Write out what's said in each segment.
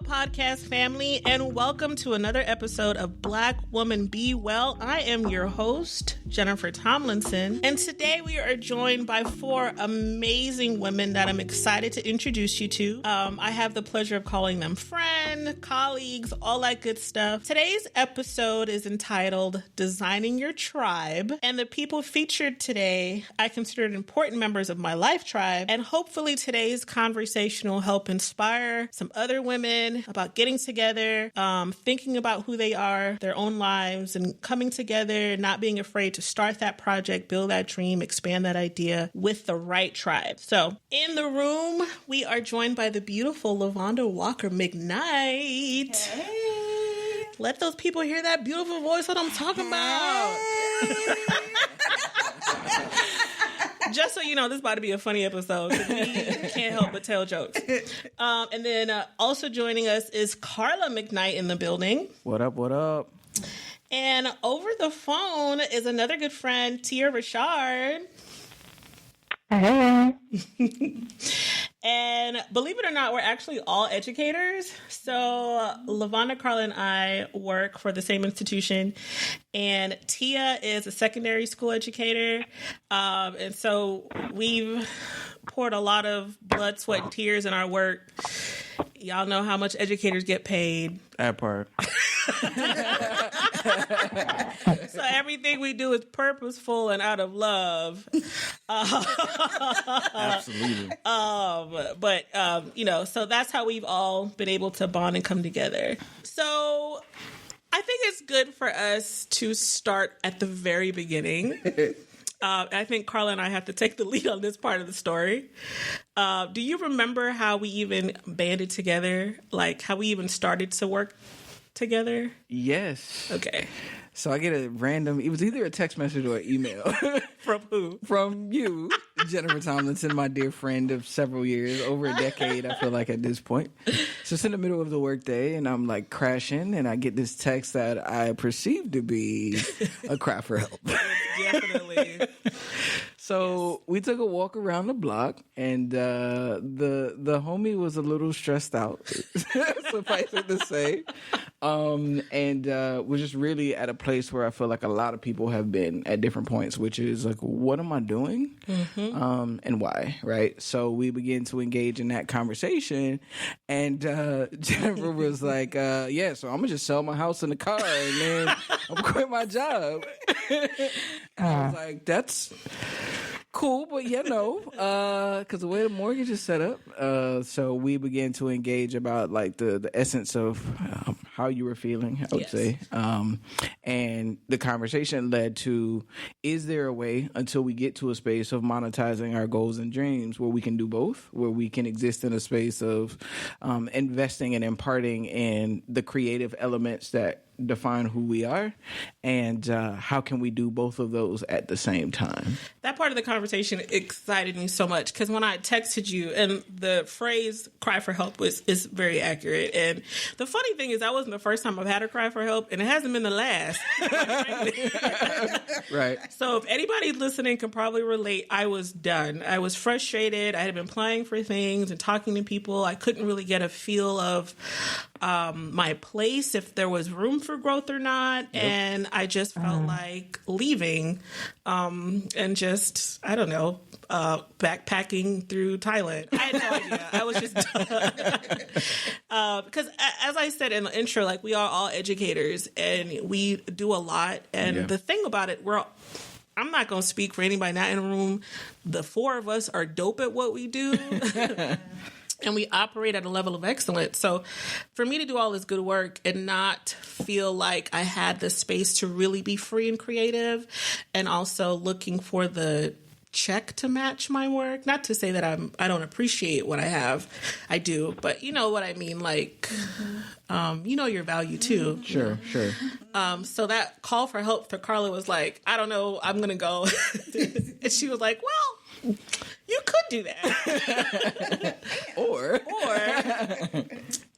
podcast family, and welcome to another episode of Black Woman Be Well. I am your host, Jennifer Tomlinson, and today we are joined by four amazing women that I'm excited to introduce you to. I have the pleasure of calling them friend, colleagues, all that good stuff. Today's episode is entitled Designing Your Tribe, and the people featured today I considered important members of my life tribe, and hopefully today's conversation will help inspire some other women about getting together, thinking about who they are, their own lives, and coming together, not being afraid to start that project, build that dream, expand that idea with the right tribe. So in the room, we are joined by the beautiful LaVonda Walker McKnight. Hey. Let those people hear that beautiful voice that I'm talking about. Just so you know, this is about to be a funny episode. We can't help but tell jokes. And then also joining us is Carla McKnight in the building. What up, what up? And over the phone is another good friend, Tia Richard. Hey. And believe it or not, we're actually all educators. So LaVonda, Carla, and I work for the same institution. And Tia is a secondary school educator. And so we've poured a lot of blood, sweat, and tears in our work. Y'all know how much educators get paid. That part. So everything we do is purposeful and out of love. Absolutely. So that's how we've all been able to bond and come together. So I think it's good for us to start at the very beginning. I think Carla and I have to take the lead on this part of the story. Do you remember how we even banded together? Like how we even started to work together? Yes. Okay. So I get a random, it was either a text message or an email. From who? From you, Jennifer Tomlinson, my dear friend of several years, over a decade, I feel like at this point. So it's in the middle of the workday and I'm like crashing and I get this text that I perceive to be a cry for help. Definitely. So we took a walk around the block, and the homie was a little stressed out, suffice it to say, and was just really at a place where I feel like a lot of people have been at different points, which is like, what am I doing, and why, right? So we began to engage in that conversation, and Jennifer was like, "Yeah, so I'm gonna just sell my house and the car, and then I'm gonna quit my job." And I was like, "That's cool, but because the way the mortgage is set up." So we began to engage about like the essence of how you were feeling, I would say. And the conversation led to, is there a way until we get to a space of monetizing our goals and dreams where we can do both, where we can exist in a space of investing and imparting in the creative elements that define who we are, and how can we do both of those at the same time? That part of the conversation excited me so much because when I texted you, and the phrase "cry for help" is very accurate. And the funny thing is, that wasn't the first time I've had a cry for help, and it hasn't been the last. Right. So if anybody listening can probably relate, I was done. I was frustrated. I had been applying for things and talking to people. I couldn't really get a feel of my place, if there was room for growth or not. Yep. And I just felt like leaving and just, I don't know, backpacking through Thailand. I had no idea. I was just done. Because as I said in the intro, like we are all educators and we do a lot. And the thing about it, I'm not going to speak for anybody not in the room. The four of us are dope at what we do. And we operate at a level of excellence. So for me to do all this good work and not feel like I had the space to really be free and creative, and also looking for the check to match my work, not to say that I don't appreciate what I have. I do, but you know what I mean? Like, you know your value too. Sure. So that call for help for Carla was like, I don't know, I'm going to go. And she was like, well, you could do that. or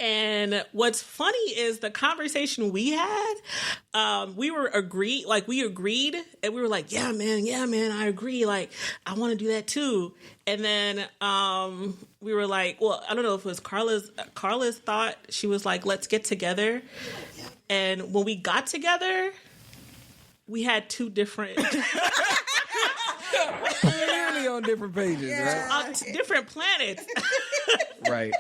And what's funny is the conversation we had, we agreed and we were like, yeah, man, I agree. Like, I want to do that too. And then we were like, well, I don't know if it was Carla's thought. She was like, let's get together. And when we got together, we had two different... Clearly on different pages, right? Different planets. Right.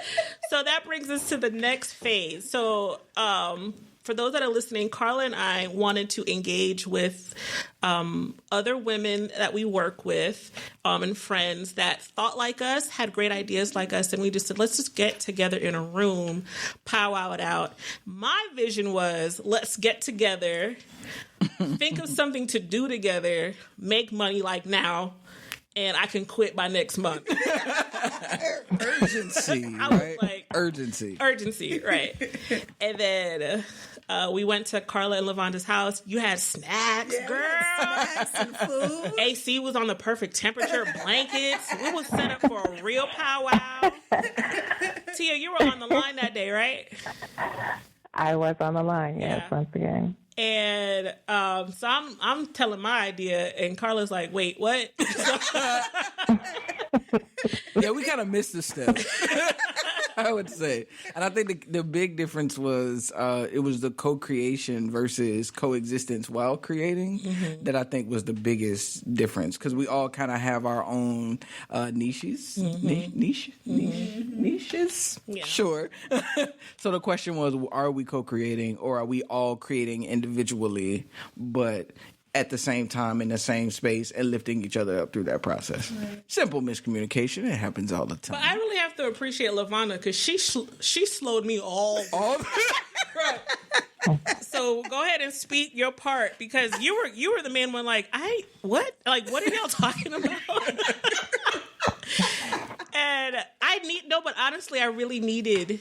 So that brings us to the next phase. So for those that are listening, Carla and I wanted to engage with other women that we work with and friends that thought like us, had great ideas like us, and we just said, let's just get together in a room, powwow it out. My vision was, let's get together, think of something to do together, make money like now, and I can quit by next month. Urgency, I was right? like, Urgency, right? And then we went to Carla and LaVonda's house. You had snacks, girl. Snacks and food. AC was on the perfect temperature, blankets. We was set up for a real powwow. Tia, you were on the line that day, right? I was on the line, yes, once again. And so I'm telling my idea, and Carla's like, "Wait, what?" Yeah, we kind of missed the step. I would say, and I think the big difference was it was the co-creation versus coexistence while creating that I think was the biggest difference, because we all kind of have our own niches, niches. Yeah. Sure. So the question was, are we co-creating, or are we all creating individually, but at the same time in the same space and lifting each other up through that process? Right. Simple miscommunication. It happens all the time. But I really have to appreciate LaVonda, because she slowed me all right. So go ahead and speak your part, because you were the man when what are y'all talking about? And but honestly, I really needed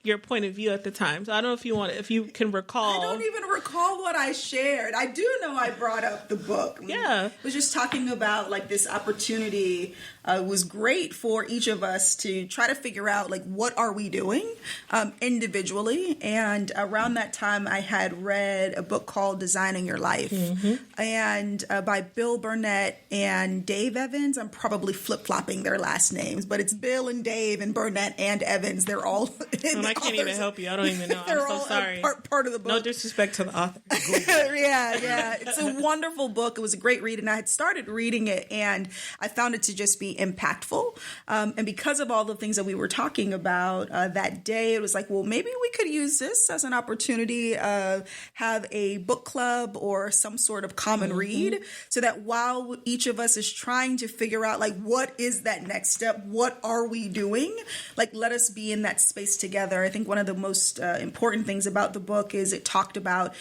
your point of view at the time. So I don't know if you can recall. I don't even recall what I shared. I do know I brought up the book. Yeah. I was just talking about like this opportunity was great for each of us to try to figure out like what are we doing individually. And around that time I had read a book called Designing Your Life and by Bill Burnett and Dave Evans. I'm probably flip-flopping their last names, but it's Bill and Dave and Burnett and Evans. They're all I can't even help you. I don't even know. I'm so sorry. Part of the book. No disrespect to the author. Yeah. It's a wonderful book. It was a great read, and I had started reading it, and I found it to just be impactful. And because of all the things that we were talking about that day, it was like, well, maybe we could use this as an opportunity of have a book club or some sort of common read, so that while each of us is trying to figure out, like, what is that next step? What are we doing? Like, let us be in that space together. I think one of the most important things about the book is it talked about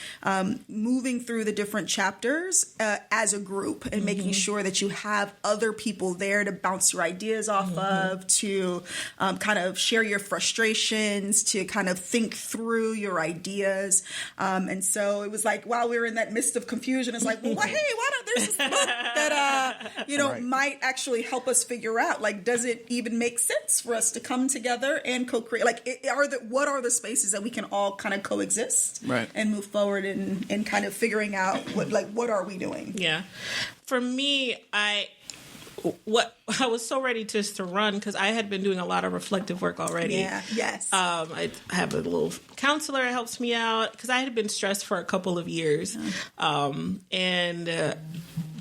moving through the different chapters as a group and making sure that you have other people there to bounce your ideas off of, to kind of share your frustrations, to kind of think through your ideas. And so it was like, while we were in that midst of confusion, it's like, well, hey, why don't there's this book that, might actually help us figure out, like, does it even make sense for us to come together and co-create? Like, what are the spaces that we can all kind of coexist and move forward in kind of figuring out what are we doing? Yeah. For me, I was so ready just to run, because I had been doing a lot of reflective work already. Yeah. Yes. I have a little counselor that helps me out, because I had been stressed for a couple of years.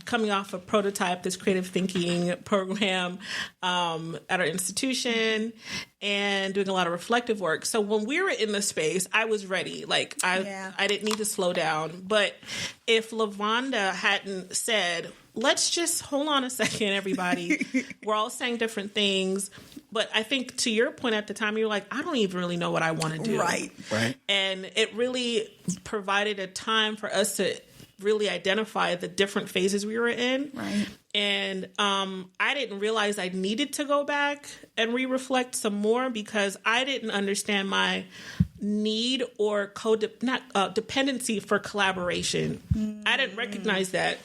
Coming off a Prototype, this creative thinking program at our institution, and doing a lot of reflective work. So when we were in the space, I was ready. Like, I didn't need to slow down. But if LaVonda hadn't said, let's just hold on a second, everybody. We're all saying different things. But I think to your point at the time, you were like, I don't even really know what I want to do. Right. And it really provided a time for us to really identify the different phases we were in. Right. And I didn't realize I needed to go back and re-reflect some more, because I didn't understand my need or dependency for collaboration. I didn't recognize that.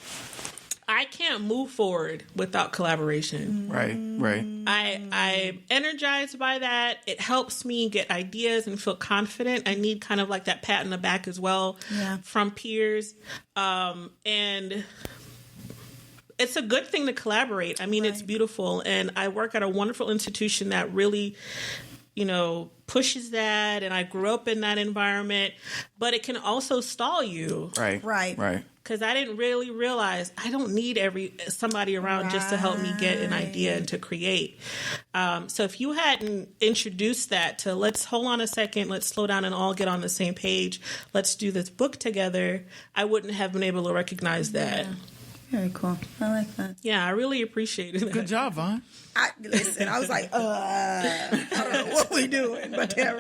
I can't move forward without collaboration. Right. I'm energized by that. It helps me get ideas and feel confident. I need kind of like that pat in the back as well from peers. And it's a good thing to collaborate. I mean, it's beautiful. And I work at a wonderful institution that really, pushes that. And I grew up in that environment. But it can also stall you. Right. Because I didn't really realize I don't need somebody around just to help me get an idea and to create. So if you hadn't introduced that to let's hold on a second, let's slow down and all get on the same page, let's do this book together, I wouldn't have been able to recognize that. Very cool. I like that. Yeah, I really appreciated it. Good job, Vaughn. Listen, I was like, I don't know what we doing, but they're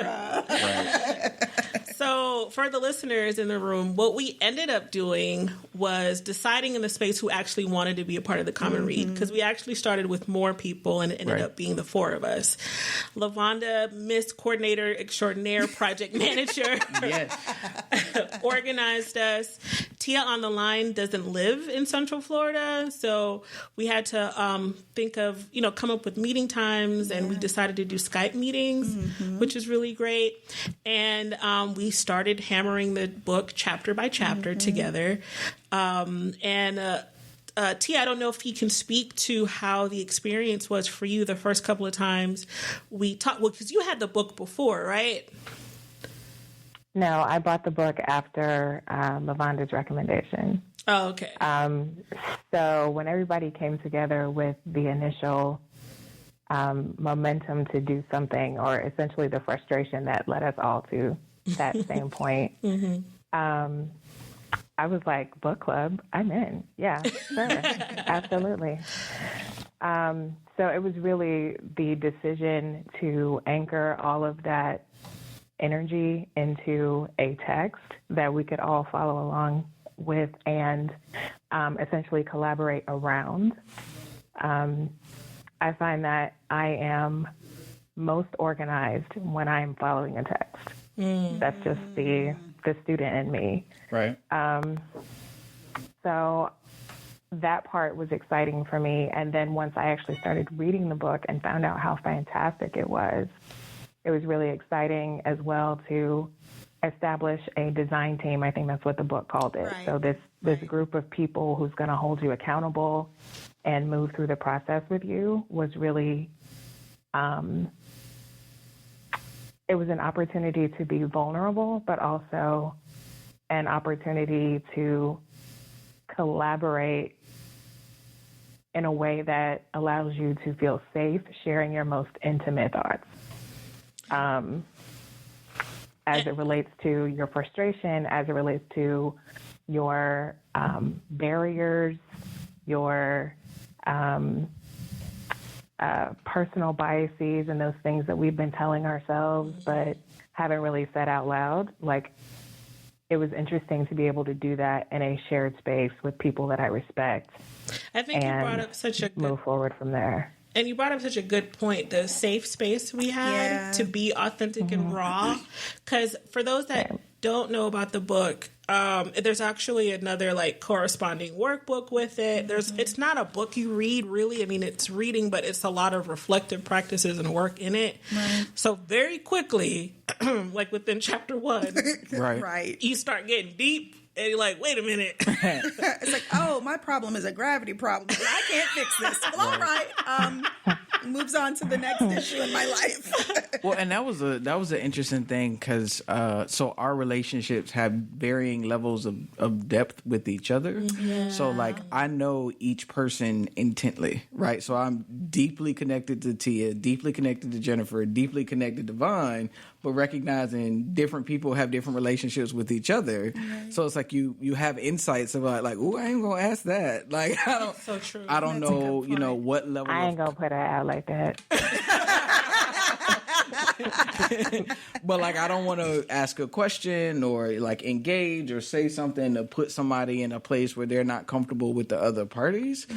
So for the listeners in the room, what we ended up doing was deciding in the space who actually wanted to be a part of the Common Read, because we actually started with more people and it ended up being the 4 of us. LaVonda, Miss Coordinator Extraordinaire, Project Manager, organized us. Tia on the line doesn't live in Central Florida, so we had to think of, come up with meeting times, and we decided to do Skype meetings, which is really great. And we started hammering the book chapter by chapter together. Tia, I don't know if you can speak to how the experience was for you the first couple of times we talked. Well, because you had the book before, right? No, I bought the book after LaVonda's recommendation. Oh, okay. So when everybody came together with the initial momentum to do something, or essentially the frustration that led us all to that same point, I was like, book club, I'm in. Yeah, sure. Absolutely. So it was really the decision to anchor all of that energy into a text that we could all follow along with and essentially collaborate around. I find that I am most organized when I'm following a text. That's just the student in me. Right. So that part was exciting for me. And then once I actually started reading the book and found out how fantastic it was really exciting as well to establish a design team. I think that's what the book called it. So this group of people who's going to hold you accountable and move through the process with you was really, it was an opportunity to be vulnerable, but also an opportunity to collaborate in a way that allows you to feel safe sharing your most intimate thoughts. As it relates to your frustration, as it relates to your barriers, your personal biases and those things that we've been telling ourselves but haven't really said out loud. Like, it was interesting to be able to do that in a shared space with people that I respect. I think you brought up such a move forward from there. And you brought up such a good point, the safe space we had to be authentic and raw. Because for those that don't know about the book, there's actually another corresponding workbook with it. It's not a book you read, really. I mean, it's reading, but it's a lot of reflective practices and work in it. Right. So very quickly, within chapter 1, you start getting deep. And you're like, wait a minute. It's like, oh, my problem is a gravity problem. But I can't fix this. Well, all right. Moves on to the next issue in my life. Well, and that was an interesting thing because so our relationships have varying levels of depth with each other. Yeah. So I know each person intently, right? So I'm deeply connected to Tia, deeply connected to Jennifer, deeply connected to Vaughn, but recognizing different people have different relationships with each other. Right. So it's like you have insights about oh, I ain't gonna ask that. So true. I don't know, what level. I ain't gonna put it out like that. But like, I don't want to ask a question or like engage or say something to put somebody in a place where they're not comfortable with the other parties.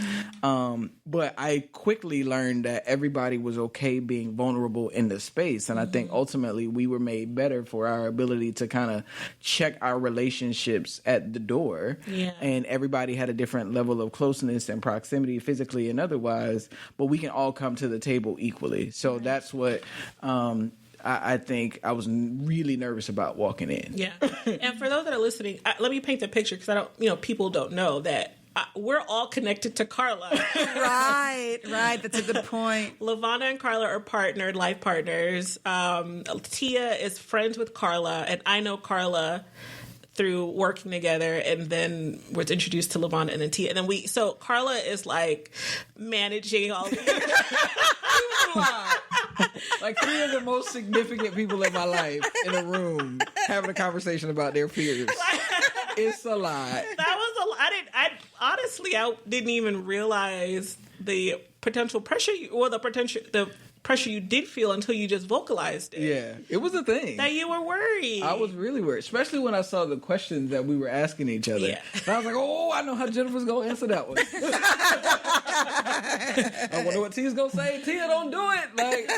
But I quickly learned that everybody was okay being vulnerable in the space. And I think ultimately we were made better for our ability to kind of check our relationships at the door. Yeah. And everybody had a different level of closeness and proximity physically and otherwise, but we can all come to the table equally. So that's what I think I was really nervous about walking in. Yeah. And for those that are listening, let me paint the picture, because I don't, people don't know that we're all connected to Carla. Right. That's a good point. LaVonda and Carla are partnered, life partners. Tia is friends with Carla, and I know Carla through working together, and then was introduced to LaVonda and then Tia. And then so Carla is like managing all these. Like 3 of the most significant people in my life in a room having a conversation about their fears. It's a lot. That was a lot. I didn't even realize the potential pressure the pressure you did feel until you just vocalized it. Yeah, it was a thing. That you were worried. I was really worried, especially when I saw the questions that we were asking each other. Yeah. And I was like, oh, I know how Jennifer's going to answer that one. I wonder what Tia's going to say. Tia, don't do it. Like,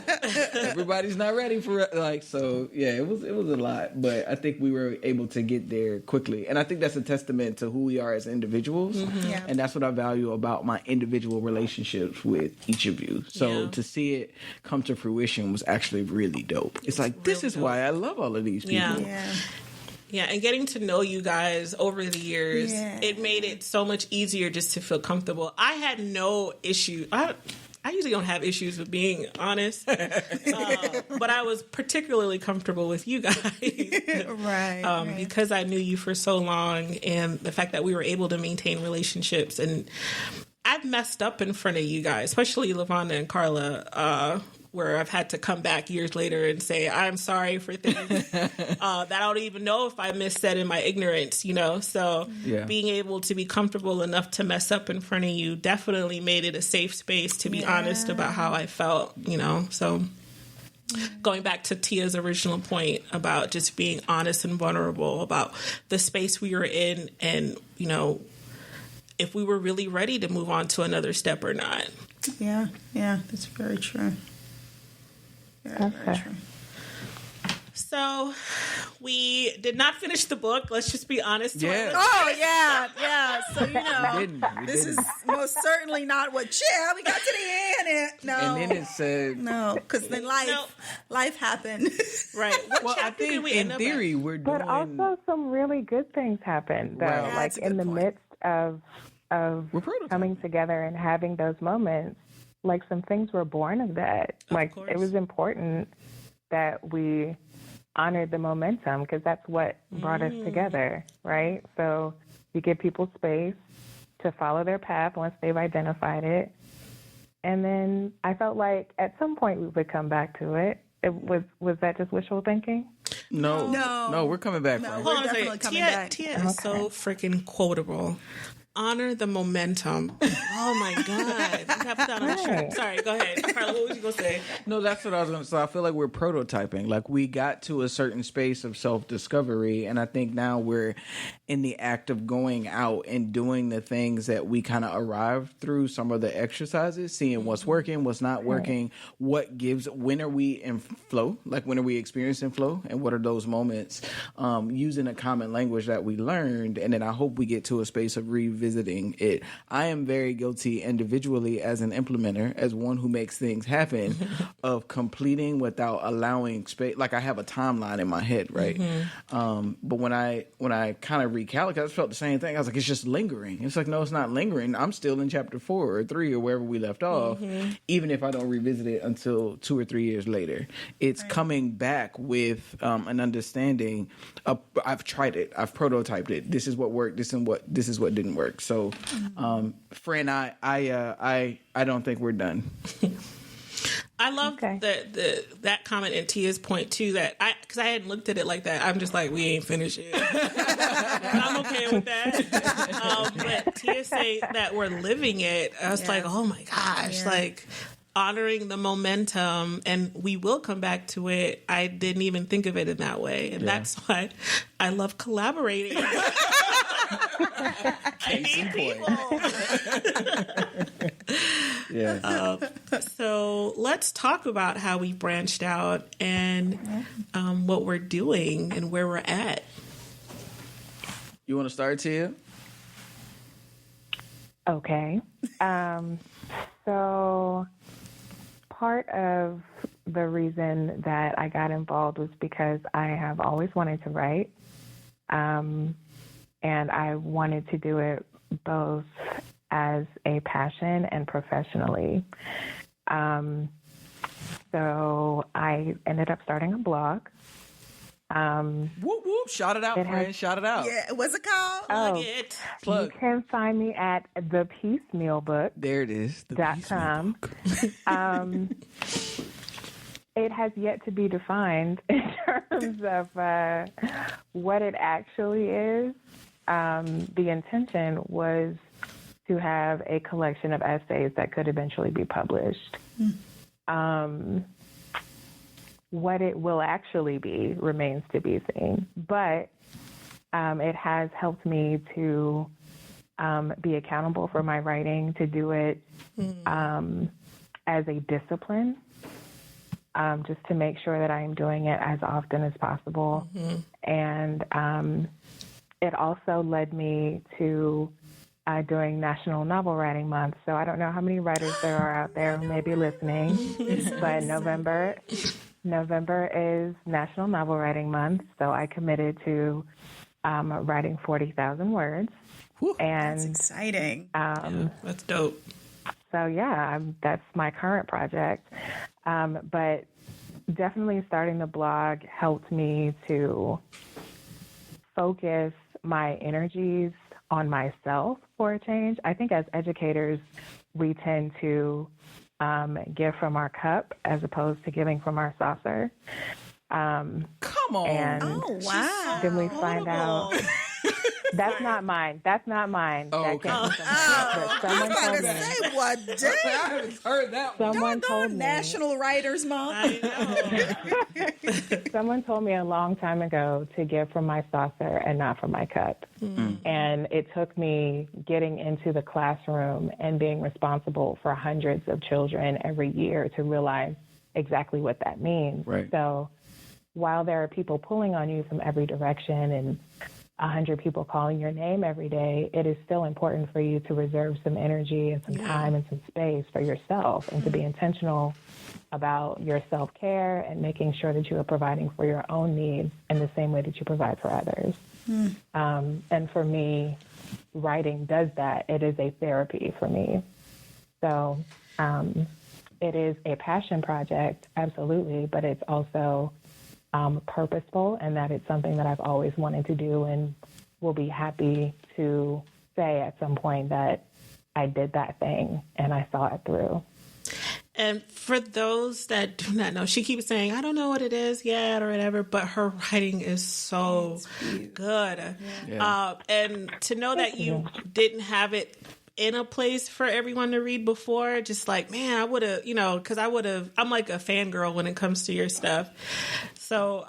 everybody's not ready for it. Like, so, yeah, it was a lot. But I think we were able to get there quickly. And I think that's a testament to who we are as individuals. Mm-hmm. Yeah. And that's what I value about my individual relationships with each of you. So to see it come to fruition was actually really dope. It's like, this is why I love all of these people. Yeah, and getting to know you guys over the years, it made it so much easier just to feel comfortable. I had no issue. I usually don't have issues with being honest, but I was particularly comfortable with you guys. Right. Because I knew you for so long, and the fact that we were able to maintain relationships. And I've messed up in front of you guys, especially LaVonda and Carla, where I've had to come back years later and say, I'm sorry for things that I don't even know if I missaid in my ignorance, So being able to be comfortable enough to mess up in front of you definitely made it a safe space to be honest about how I felt, So going back to Tia's original point about just being honest and vulnerable about the space we were in and, if we were really ready to move on to another step or not. Yeah, that's very true. Very true. So we did not finish the book. Let's just be honest. Yeah. Oh, yeah. So, We this didn't. is most certainly not what, we got to the end. No. And then it said... No, because then life happened. Right. Well, I think in theory we're doing... But also some really good things happened, though. Right. Like in the midst of coming together and having those moments, like some things were born of that. Like it was important that we honored the momentum because that's what brought us together, right? So you give people space to follow their path once they've identified it. And then I felt like at some point we would come back to it. Was that just wishful thinking? No, we're coming back. No, Frank. we're Hold on a definitely second. coming back. Tia is so freaking quotable. Honor the momentum. Oh my God. You have that on a shirt. Sorry, go ahead. Carla, what was you going to say? No, that's what I was going to say. I feel like we're prototyping. Like we got to a certain space of self-discovery, and I think now we're in the act of going out and doing the things that we kind of arrived through some of the exercises, seeing what's working, what's not working, when are we in flow? Like when are we experiencing flow? And what are those moments? Using a common language that we learned, and then I hope we get to a space of revisiting it. I am very guilty individually as an implementer, as one who makes things happen, of completing without allowing space. Like I have a timeline in my head, right? But when I kind of recalibrate, I felt the same thing. I was like, it's just lingering. It's like, no, it's not lingering. I'm still in chapter 4 or 3 or wherever we left off, even if I don't revisit it until 2 or 3 years later. It's coming back with an understanding of, I've tried it, I've prototyped it. This is what worked. This is what didn't work. So, friend, I don't think we're done. I love that comment and Tia's point too. Because I hadn't looked at it like that. I'm just like, we ain't finished it. I'm okay with that. But Tia say that we're living it. I was like, oh my gosh, like honoring the momentum, and we will come back to it. I didn't even think of it in that way, and that's why I love collaborating. I need people. Yeah. So let's talk about how we branched out and what we're doing and where we're at. You want to start, Tia? Okay. So part of the reason that I got involved was because I have always wanted to write. And I wanted to do it both as a passion and professionally. So I ended up starting a blog. Whoop, whoop. Shout it out, friend. Shout it out. Yeah, what's it called? Plug it. Plug. You can find me at thepiecemealbook.com. There it is. The It has yet to be defined in terms of what it actually is. The intention was to have a collection of essays that could eventually be published. What it will actually be remains to be seen. But it has helped me to be accountable for my writing, to do it as a discipline, just to make sure that I am doing it as often as possible. And it also led me to doing National Novel Writing Month. So I don't know how many writers there are out there who may be listening, but November is National Novel Writing Month. So I committed to writing 40,000 words. Whew, and that's exciting. That's dope. So yeah, that's my current project. But definitely starting the blog helped me to focus my energies on myself for a change. I think as educators, we tend to give from our cup as opposed to giving from our saucer. Come on. And Oh, wow. then we find out. That's not mine. Oh, That okay. came from but someone I told was me. about to say, what I day? haven't heard that one. Someone told me. National Writers Month. I know. Someone told me a long time ago to give from my saucer and not from my cup. And it took me getting into the classroom and being responsible for hundreds of children every year to realize exactly what that means. Right. So while there are people pulling on you from every direction and 100 people calling your name every day, it is still important for you to reserve some energy and some time and some space for yourself and to be intentional about your self-care and making sure that you are providing for your own needs in the same way that you provide for others. And for me, writing does that. It is a therapy for me. So it is a passion project, absolutely, but it's also purposeful, and that it's something that I've always wanted to do and will be happy to say at some point that I did that thing and I saw it through. And for those that do not know, she keeps saying, I don't know what it is yet or whatever, but her writing is so good. Yeah. And to know that you didn't have it in a place for everyone to read before, just like, man, I would have, because I'm like a fangirl when it comes to your stuff. So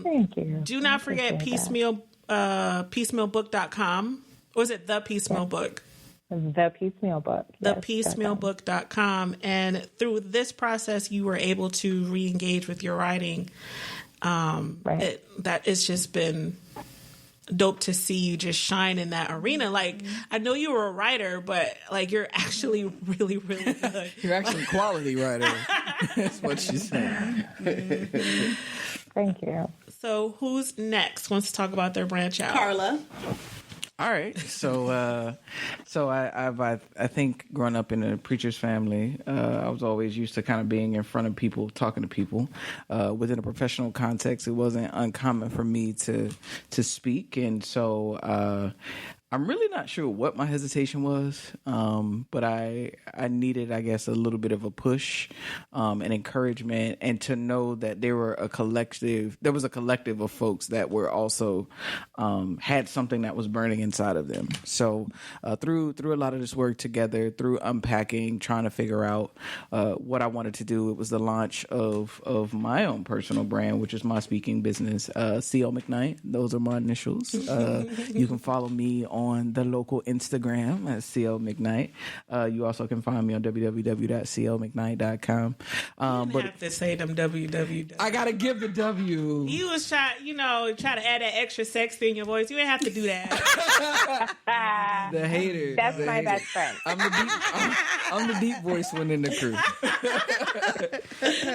Thank you. do not forget piecemealbook.com. Or is it The Piecemeal Book? The Piecemeal Book. Yes, Thepiecemealbook.com. And through this process, you were able to re-engage with your writing. Right. That it's just been dope to see you just shine in that arena. Like, I know you were a writer, but like you're actually really, really good. You're actually a quality writer. That's what she's saying. Thank you. So who's next? Wants to talk about their branch out? Carla. All right. So I think growing up in a preacher's family, I was always used to kind of being in front of people, talking to people. Within a professional context, it wasn't uncommon for me to speak. And so I'm really not sure what my hesitation was, but I needed, I guess, a little bit of a push, and encouragement, and to know that there was a collective of folks that were also had something that was burning inside of them. So through a lot of this work together, through unpacking, trying to figure out what I wanted to do, it was the launch of my own personal brand, which is my speaking business, CL McKnight. Those are my initials. You can follow me on the local Instagram at CL McKnight. You also can find me on www.clmcknight.com. But have to say them www. I gotta give the W. You was try to add that extra sex in your voice. You ain't have to do that. The haters. That's my best friend. I'm the deep voice one in the crew.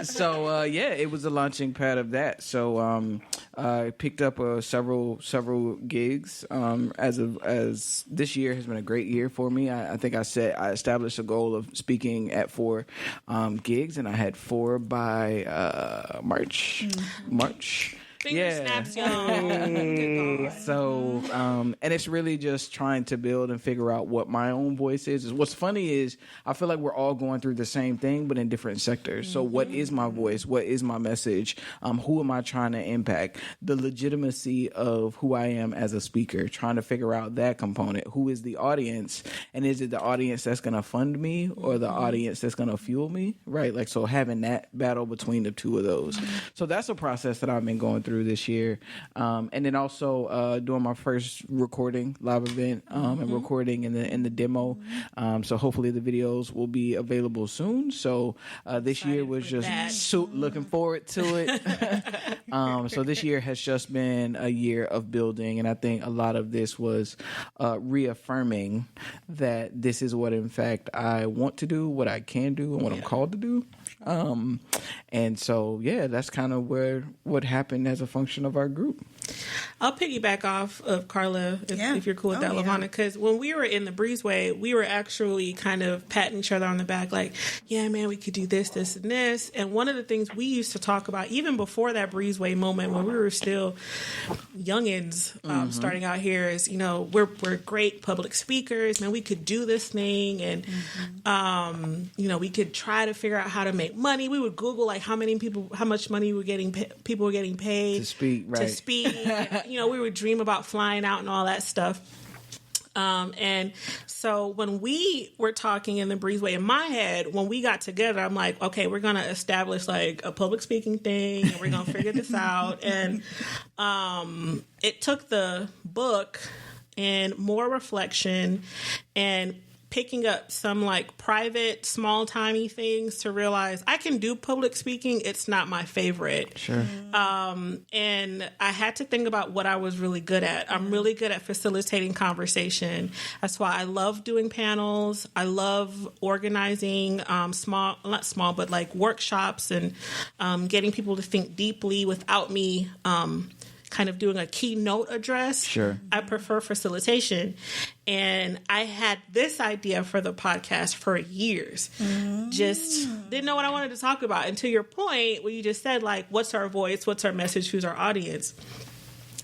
So it was the launching pad of that. So I picked up several gigs as this year has been a great year for me. I think I established a goal of speaking at 4 gigs, and I had 4 by March. Snaps, y'all. So, and it's really just trying to build and figure out what my own voice is. What's funny is I feel like we're all going through the same thing, but in different sectors. So what is my voice? What is my message? Who am I trying to impact? The legitimacy of who I am as a speaker, trying to figure out that component. Who is the audience? And is it the audience that's going to fund me or the audience that's going to fuel me? Right? Like, so having that battle between the two of those. So that's a process that I've been going through this year, and then also doing my first live event, and recording in the demo. So hopefully the videos will be available soon. So this year was just looking forward to it. So this year has just been a year of building, and I think a lot of this was reaffirming that this is what in fact I want to do, what I can do, and what I'm called to do. And so, that's kind of what happened as a function of our group. I'll piggyback off of Carla if you're cool with that, LaVonda, because when we were in the Breezeway, we were actually kind of patting each other on the back like, yeah, man, we could do this, this, and this. And one of the things we used to talk about, even before that Breezeway moment when we were still youngins starting out here, is, we're great public speakers, man, we could do this thing. And, we could try to figure out how to make money. We would Google like how much money people were getting paid to speak, right? We would dream about flying out and all that stuff. And so when we were talking in the Breezeway, in my head, when we got together, I'm like, okay, we're going to establish like a public speaking thing, and we're going to figure this out. And it took the book and more reflection and picking up some like private, small, timey things to realize I can do public speaking. It's not my favorite. Sure. And I had to think about what I was really good at. I'm really good at facilitating conversation. That's why I love doing panels. I love organizing not small, but like workshops and getting people to think deeply without me kind of doing a keynote address. Sure. I prefer facilitation. And I had this idea for the podcast for years. Just didn't know what I wanted to talk about. And to your point, where you just said, like, what's our voice? What's our message? Who's our audience?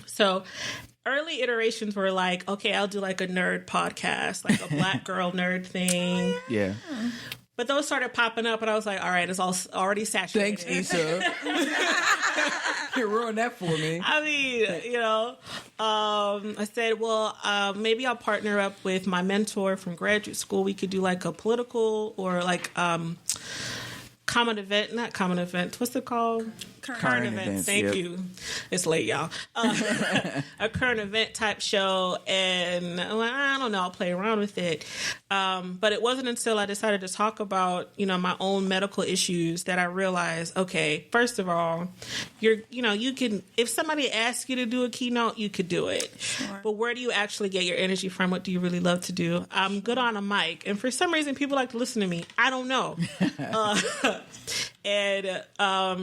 So early iterations were like, okay, I'll do like a nerd podcast, like a Black girl nerd thing. Yeah. But those started popping up, and I was like, all right, it's all already saturated. Thanks, Issa. You ruined that for me. I mean, I said, well, maybe I'll partner up with my mentor from graduate school. We could do like a political or like not common event. What's it called? Current events. Thank you. It's late, y'all. A current event type show, and I don't know, I'll play around with it. But it wasn't until I decided to talk about, my own medical issues that I realized, okay, first of all, you can, if somebody asks you to do a keynote, you could do it. Sure. But where do you actually get your energy from? What do you really love to do? I'm good on a mic, and for some reason, people like to listen to me. I don't know. And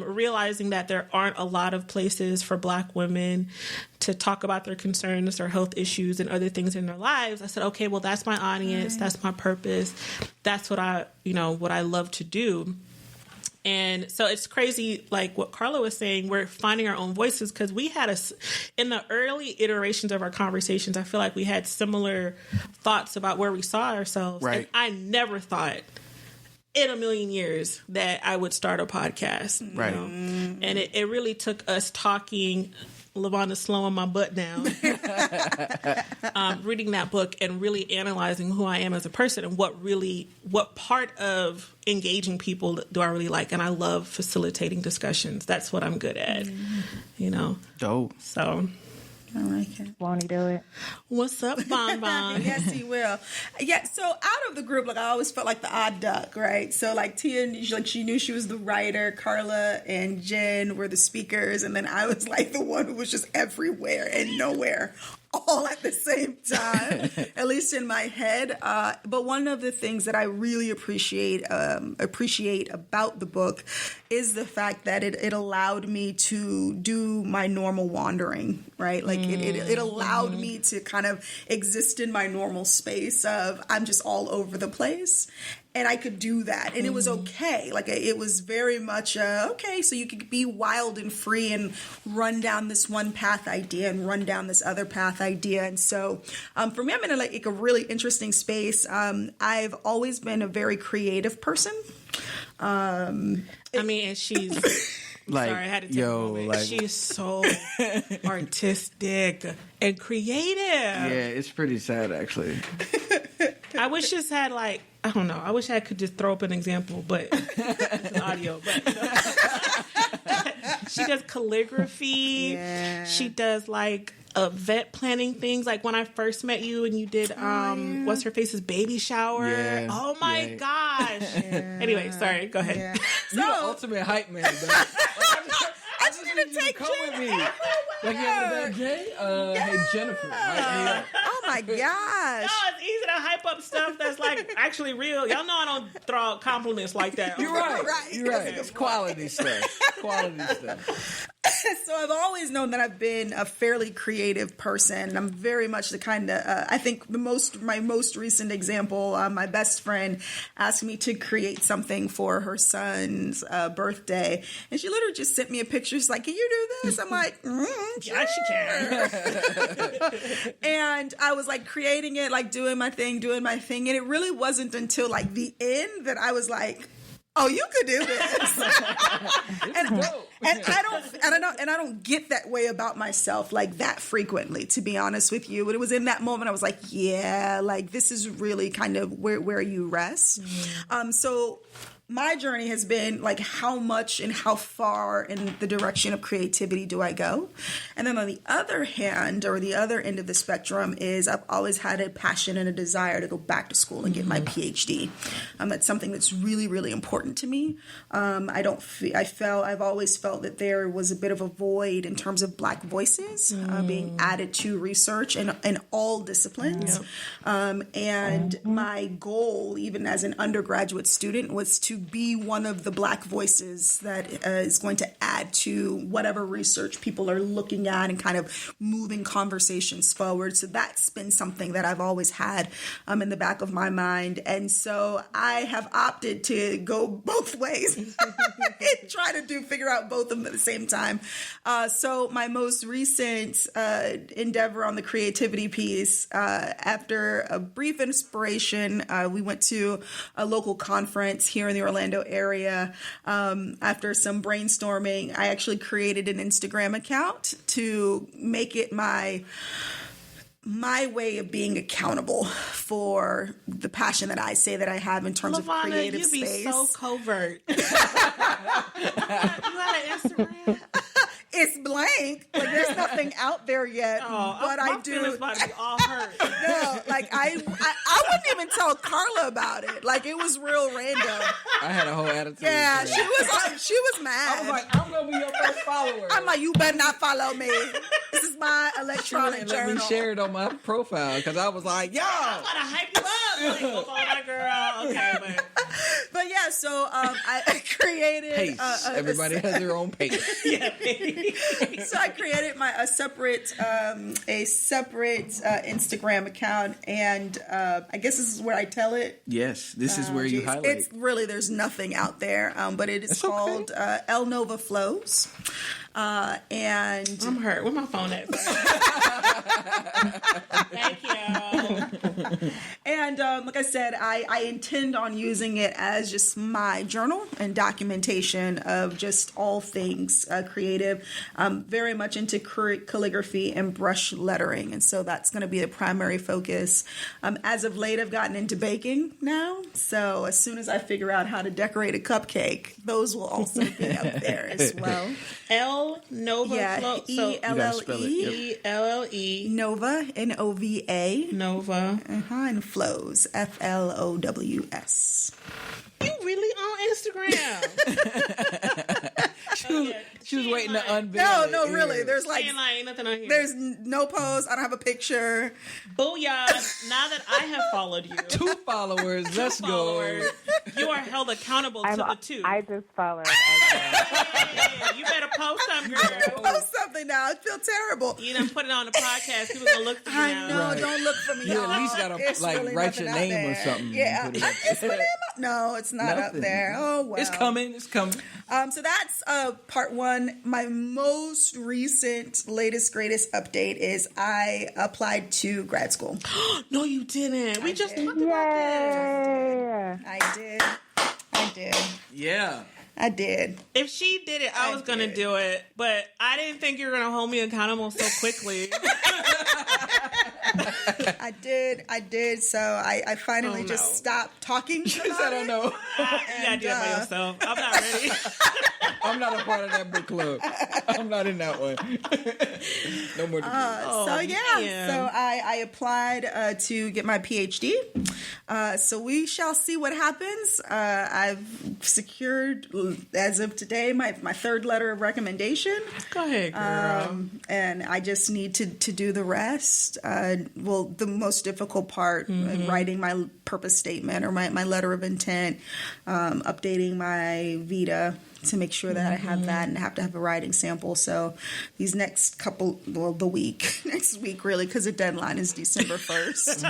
realizing that there aren't a lot of places for Black women to talk about their concerns, their health issues, and other things in their lives, I said, okay, well, that's my audience. That's my purpose. That's what I love to do. And so it's crazy, like what Carla was saying, we're finding our own voices because we had in the early iterations of our conversations, I feel like we had similar thoughts about where we saw ourselves. Right. And I never thought in a million years that I would start a podcast. Right. You know? And it really took us talking, LaVonda slowing my butt down, reading that book and really analyzing who I am as a person and what part of engaging people do I really like. And I love facilitating discussions. That's what I'm good at, you know. Dope. So I like it. Won't he do it? what's up, Bon Bon? Yes, he will. Yeah, so out of the group, like I always felt like the odd duck, right? So like Tia, like she knew she was the writer, Carla and Jen were the speakers, and then I was like the one who was just everywhere and nowhere all at the same time, at least in my head. But one of the things that I really appreciate about the book is the fact that it allowed me to do my normal wandering, right? Like it allowed me to kind of exist in my normal space of I'm just all over the place. And I could do that. And it was okay. Like, it was very much, okay, so you could be wild and free and run down this one path idea and run down this other path idea. And so, for me, I'm in a really interesting space. I've always been a very creative person. And she's... Like, sorry, I had to take a moment. She's so artistic and creative. Yeah, it's pretty sad, actually. I wish this had I don't know. I wish I could just throw up an example, but it's an audio. But she does calligraphy. Yeah. She does event planning things. Like when I first met you and you did what's her face's baby shower. Yeah. Oh my gosh. Yeah. Anyway, sorry. Go ahead. Yeah. You're the ultimate hype man, bro. I just need you to come with me. Like you have a bad day? Hey, Jennifer. Right? Oh my gosh. No, it's easy to hype up stuff that's actually real. Y'all know I don't throw out compliments like that. You're right. You're right. It's quality stuff. So I've always known that I've been a fairly creative person. I'm very much the kind of, I think my most recent example, my best friend asked me to create something for her son's birthday. And she literally just sent me a picture. She's like, can you do this? I'm like, yeah, she can. And I was creating it, doing my thing. And it really wasn't until the end that I was like, oh, you could do this. and I don't get that way about myself that frequently, to be honest with you. But it was in that moment I was like, yeah, this is really kind of where you rest. So my journey has been how much and how far in the direction of creativity do I go? And then on the other hand, or the other end of the spectrum, is I've always had a passion and a desire to go back to school and get my PhD. That's something that's really, really important to me. I've always felt that there was a bit of a void in terms of Black voices being added to research in all disciplines. And my goal, even as an undergraduate student, was to be one of the Black voices that is going to add to whatever research people are looking at and kind of moving conversations forward. So that's been something that I've always had in the back of my mind. And so I have opted to go both ways and try to figure out both of them at the same time. So my most recent endeavor on the creativity piece, after a brief inspiration, we went to a local conference here in the Orlando area. After some brainstorming, I actually created an Instagram account to make it my way of being accountable for the passion that I say that I have in terms LaVonda, of creative you be space. So covert. You got an Instagram? It's blank. There's nothing out there yet. But I do. My about to be all hurt. No, I wouldn't even tell Carla about it. It was real random. I had a whole attitude. Yeah, she was mad. I was like, I'm gonna be your first follower. I'm like, you better not follow me. This is my electronic journal. Let me share it on my profile because I was like, yo, I'm gonna hype you up. Oh, my girl. Okay, man. But yeah, So I created. Pace. Everybody has their own pace. Yeah, baby. So I created a separate Instagram account, and I guess this is where I tell it. Yes, this is where you highlight. It's really, there's nothing out there, but it is called El Nova Flows. And I'm hurt. Where my phone at? Thank you. And like I said, I intend on using it as just my journal and documentation of just all things creative. I'm very much into calligraphy and brush lettering, and so that's going to be the primary focus. As of late, I've gotten into baking now, so as soon as I figure out how to decorate a cupcake, those will also be up there as well. El Nova Flow. E-L-L-E. Nova, Nova. Nova. And Flows, Flows. You really on Instagram? She was waiting to unveil it. No, really. There's Ain't nothing on here. There's no post. I don't have a picture. Booyah. Now that I have followed you. 2 followers. Let's go. You are held accountable to the 2. I just followed. Hey, you better post something, girl. Post something now. I feel terrible. You done put it on the podcast. People gonna look for you now. I know. Right. Don't look for me. You y'all. at least gotta It's really write your nothing out name or there. something. Yeah. and put it up Is my there. name up? No, it's not up Nothing. there. Oh well. It's coming. So that's part 1. My most recent, latest, greatest update is I applied to grad school. No, you didn't. We just talked about this. Yay! I did. Yeah. I did. If she did it, I was going to do it. But I didn't think you were going to hold me accountable so quickly. I did. So I finally just stopped talking. She said, I don't know. You got to do it by yourself. I'm not ready. I'm not a part of that book club. I'm not in that one. No more. So I applied to get my PhD. So we shall see what happens. I've secured, as of today, my 3rd letter of recommendation. Go ahead, girl. And I just need to do the rest. The most difficult part, writing my purpose statement or my letter of intent, updating my Vita to make sure that I have that, and I have to have a writing sample. So these next next week really, because the deadline is December 1st.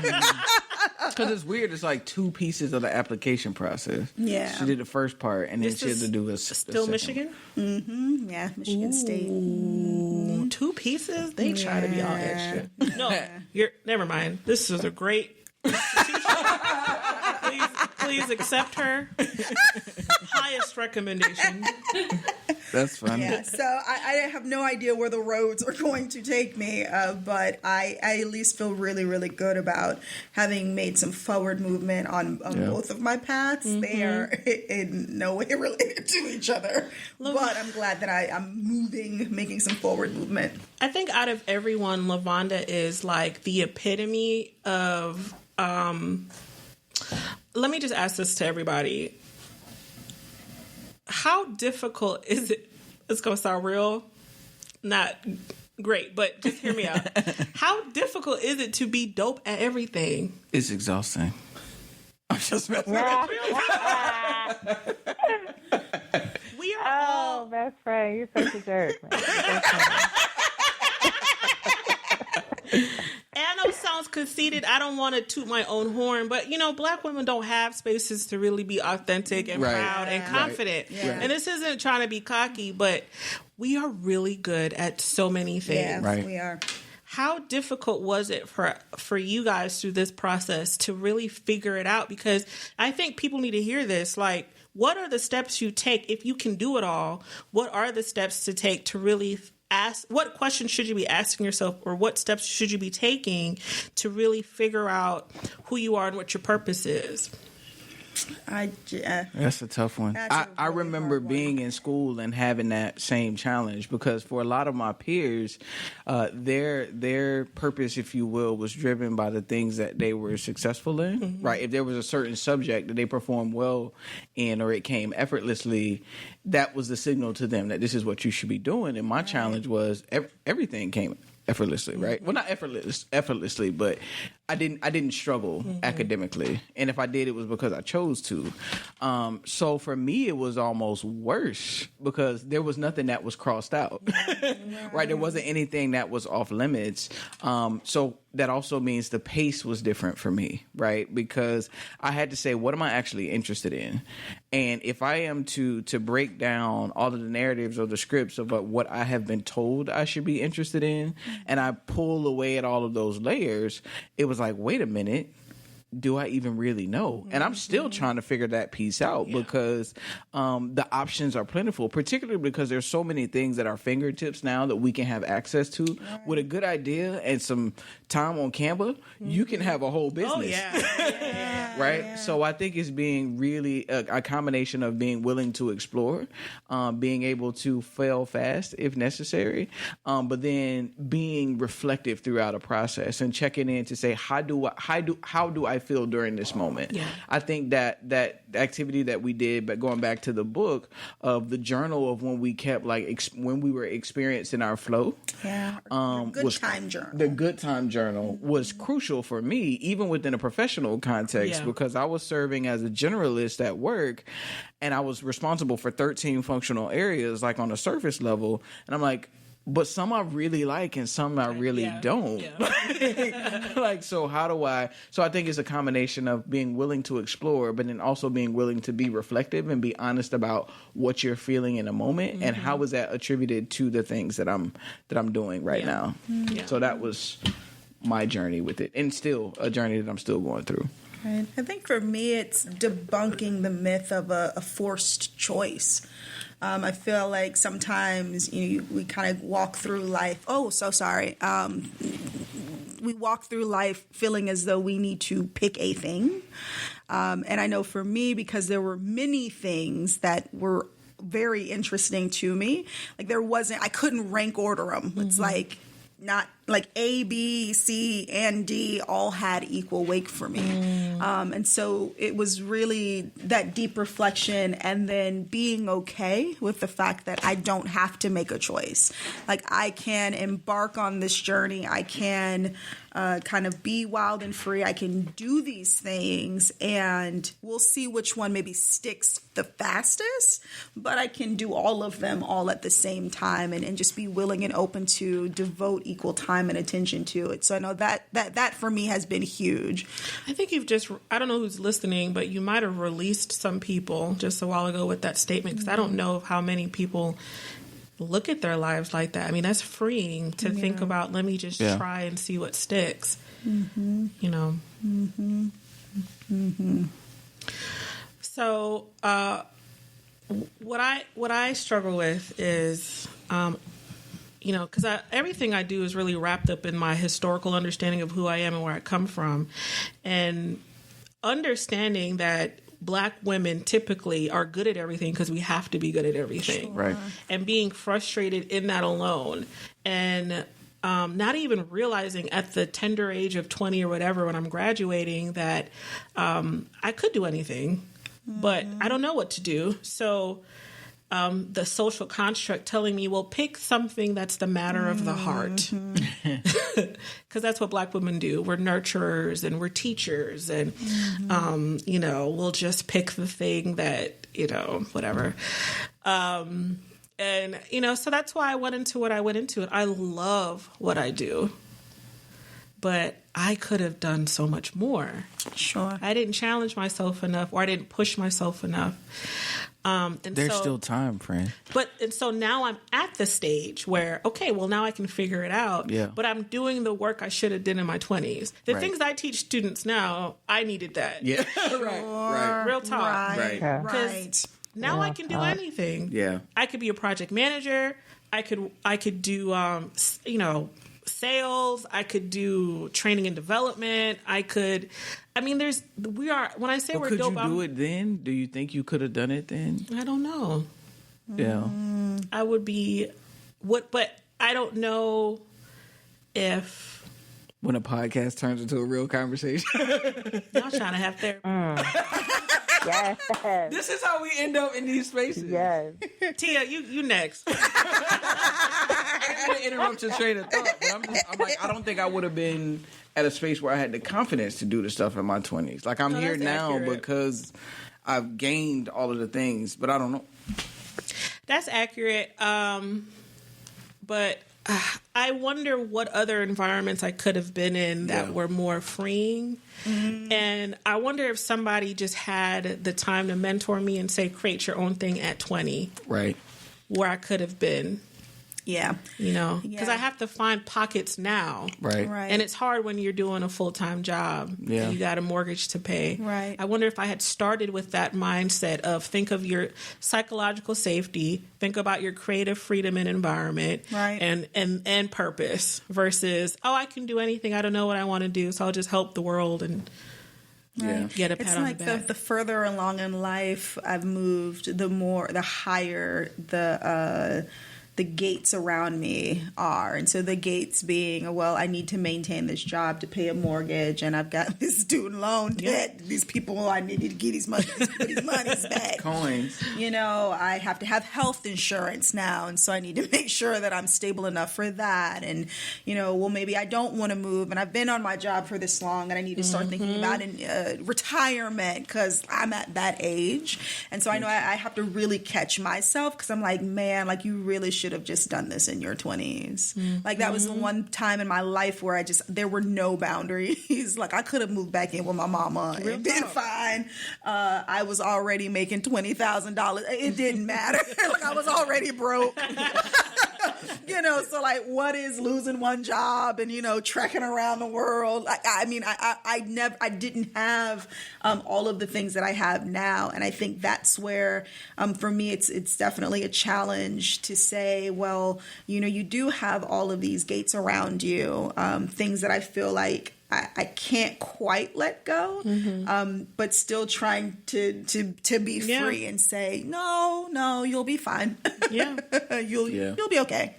Because it's weird. It's like 2 pieces of the application process. Yeah. She did the first part, and then she had to do Still Michigan? Yeah, Michigan State. Ooh, 2 pieces? They try to be all extra. No, never mind. This is a great please accept her highest recommendation. That's funny. Yeah, so I have no idea where the roads are going to take me, but I at least feel really, really good about having made some forward movement on both of my paths. They are in no way related to each other, but I'm glad that I'm making some forward movement. I think out of everyone, LaVonda is like the epitome of... let me just ask this to everybody. How difficult is it? It's going to sound real, not great, but just hear me out. How difficult is it to be dope at everything? It's exhausting. I'm just messing with We are Oh, best friend, you're such a jerk, man. And I know it sounds conceited. I don't want to toot my own horn, but Black women don't have spaces to really be authentic and proud and confident. Right. Yeah. And this isn't trying to be cocky, but we are really good at so many things. Yeah, we are. How difficult was it for you guys through this process to really figure it out? Because I think people need to hear this. Like, what are the steps you take if you can do it all? What are the steps to take to really ask? What questions should you be asking yourself, or what steps should you be taking to really figure out who you are and what your purpose is? That's a tough one. I remember being in school and having that same challenge, because for a lot of my peers, their purpose, if you will, was driven by the things that they were successful in. Right? If there was a certain subject that they performed well in, or it came effortlessly, that was the signal to them that this is what you should be doing. And my challenge was everything came effortlessly, right? Well, not effortlessly, but I didn't struggle academically, and if I did, it was because I chose to. So for me, it was almost worse because there was nothing that was crossed out, right? There wasn't anything that was off limits. So that also means the pace was different for me, right? Because I had to say, what am I actually interested in? And if I am to break down all of the narratives or the scripts of what I have been told I should be interested in, and I pull away at all of those layers, it was like, wait a minute, do I even really know? And I'm still trying to figure that piece out because the options are plentiful, particularly because there's so many things at our fingertips now that we can have access to. With a good idea and some time on Canva, you can have a whole business. Oh, yeah. Right? Yeah. So I think it's being really a combination of being willing to explore, being able to fail fast if necessary, but then being reflective throughout a process and checking in to say, how do I feel during this moment? Yeah. I think that activity that we did, but going back to the book of the journal of when we kept when we were experiencing our flow. Yeah. Time journal. The good time journal was crucial for me, even within a professional context, because I was serving as a generalist at work and I was responsible for 13 functional areas, like on a surface level. And I'm like, but some I really like and some I really don't. Yeah. So I think it's a combination of being willing to explore, but then also being willing to be reflective and be honest about what you're feeling in a moment and how is that attributed to the things that I'm doing right now. Yeah. So that was my journey with it, and still a journey that I'm still going through. Right. I think for me, it's debunking the myth of a forced choice. I feel like sometimes we kind of walk through life. Oh, so sorry. We walk through life feeling as though we need to pick a thing. And I know for me, because there were many things that were very interesting to me, I couldn't rank order them. It's not like A, B, C, and D all had equal weight for me. And so it was really that deep reflection and then being okay with the fact that I don't have to make a choice. I can embark on this journey. I can kind of be wild and free. I can do these things and we'll see which one maybe sticks the fastest, but I can do all of them all at the same time and just be willing and open to devote equal time and attention to it. So I know that for me has been huge. I think I don't know who's listening, but you might have released some people just a while ago with that statement, because I don't know how many people look at their lives like that. I mean, that's freeing to think about, let me just try and see what sticks, So what I struggle with is, because everything I do is really wrapped up in my historical understanding of who I am and where I come from, and understanding that Black women typically are good at everything because we have to be good at everything. Sure. Right. And being frustrated in that alone, and not even realizing at the tender age of 20 or whatever when I'm graduating that I could do anything, but I don't know what to do. So the social construct telling me, well, pick something that's the matter of the heart. Because that's what Black women do. We're nurturers and we're teachers. And, we'll just pick the thing that, whatever. So that's why I went into what I went into. I love what I do. But I could have done so much more. Sure. I didn't challenge myself enough, or I didn't push myself enough. There's still time, friend. And so now I'm at the stage where, okay, well, now I can figure it out. Yeah. But I'm doing the work I should have done in my 20s. The things I teach students now, I needed that. Yeah. Right. Real talk. Right. Because now I can do anything. Yeah. I could be a project manager. I could do, sales. I could do training and development. When I say we're dope. Could you do it then? Do you think you could have done it then? I don't know. Yeah. I would be but I don't know if when a podcast turns into a real conversation. y'all trying to have therapy. Yes. This is how we end up in these spaces. Yes. Tia, you next. I didn't interrupt your train of thought, but I'm like, I don't think I would have been at a space where I had the confidence to do the stuff in my 20s. Like, I'm here that's now accurate. because I've gained all of the things, but I don't know. That's accurate. But I wonder what other environments I could have been in that were more freeing. Mm-hmm. And I wonder if somebody just had the time to mentor me and say, create your own thing at 20. Right. Where I could have been. Yeah. You know, because I have to find pockets now. Right. And it's hard when you're doing a full-time job. Yeah. And you got a mortgage to pay. Right. I wonder if I had started with that mindset of think of your psychological safety, think about your creative freedom and environment, right. and purpose versus, I can do anything. I don't know what I want to do, so I'll just help the world and get a pat on the back. It's like the further along in life I've moved, the higher the gates around me are. And so the gates being, well, I need to maintain this job to pay a mortgage, and I've got this student loan debt. These people, I need to get these monies back. Coins. You know, I have to have health insurance now, and so I need to make sure that I'm stable enough for that. And, you know, well, maybe I don't want to move, and I've been on my job for this long, and I need to start thinking about retirement because I'm at that age. And so I know I have to really catch myself because I'm like, man, like you really should have just done this in your 20s. Like that was the one time in my life where there were no boundaries. Like I could have moved back in with my mama and been fine. I was already making $20,000. It didn't matter. Like I was already broke. You know, so like what is losing one job and, you know, trekking around the world? I mean, I didn't have all of the things that I have now. And I think that's where, for me, it's definitely a challenge to say, well, you know, you do have all of these gates around you, things that I feel like I can't quite let go, but still trying to be free and say, no, you'll be fine. Yeah. You'll be okay.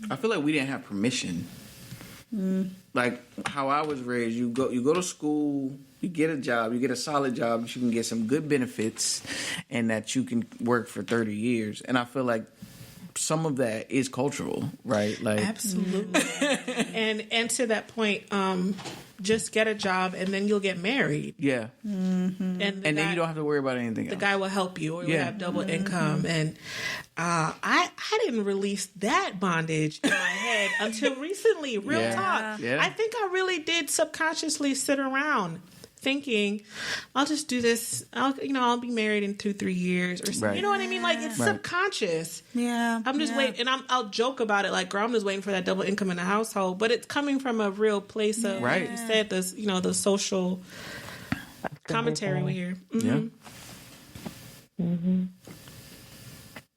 I feel like we didn't have permission. Like how I was raised, you go to school, you get a job, you get a solid job, you can get some good benefits, and that you can work for 30 years. And I feel like some of that is cultural, right? Like absolutely. and to that point, just get a job and then you'll get married. Yeah. And then you don't have to worry about anything else. The guy will help you, or you'll have double income. And I didn't release that bondage in my head until recently. Real talk. Yeah. I think I really did subconsciously sit around thinking, I'll just do this. I'll be married in 2-3 years or something. Right. You know what I mean? Like it's subconscious. Yeah. I'm just waiting, and I'll joke about it, like, girl, I'm just waiting for that double income in the household. But it's coming from a real place of, like you said, this, the social commentary we hear.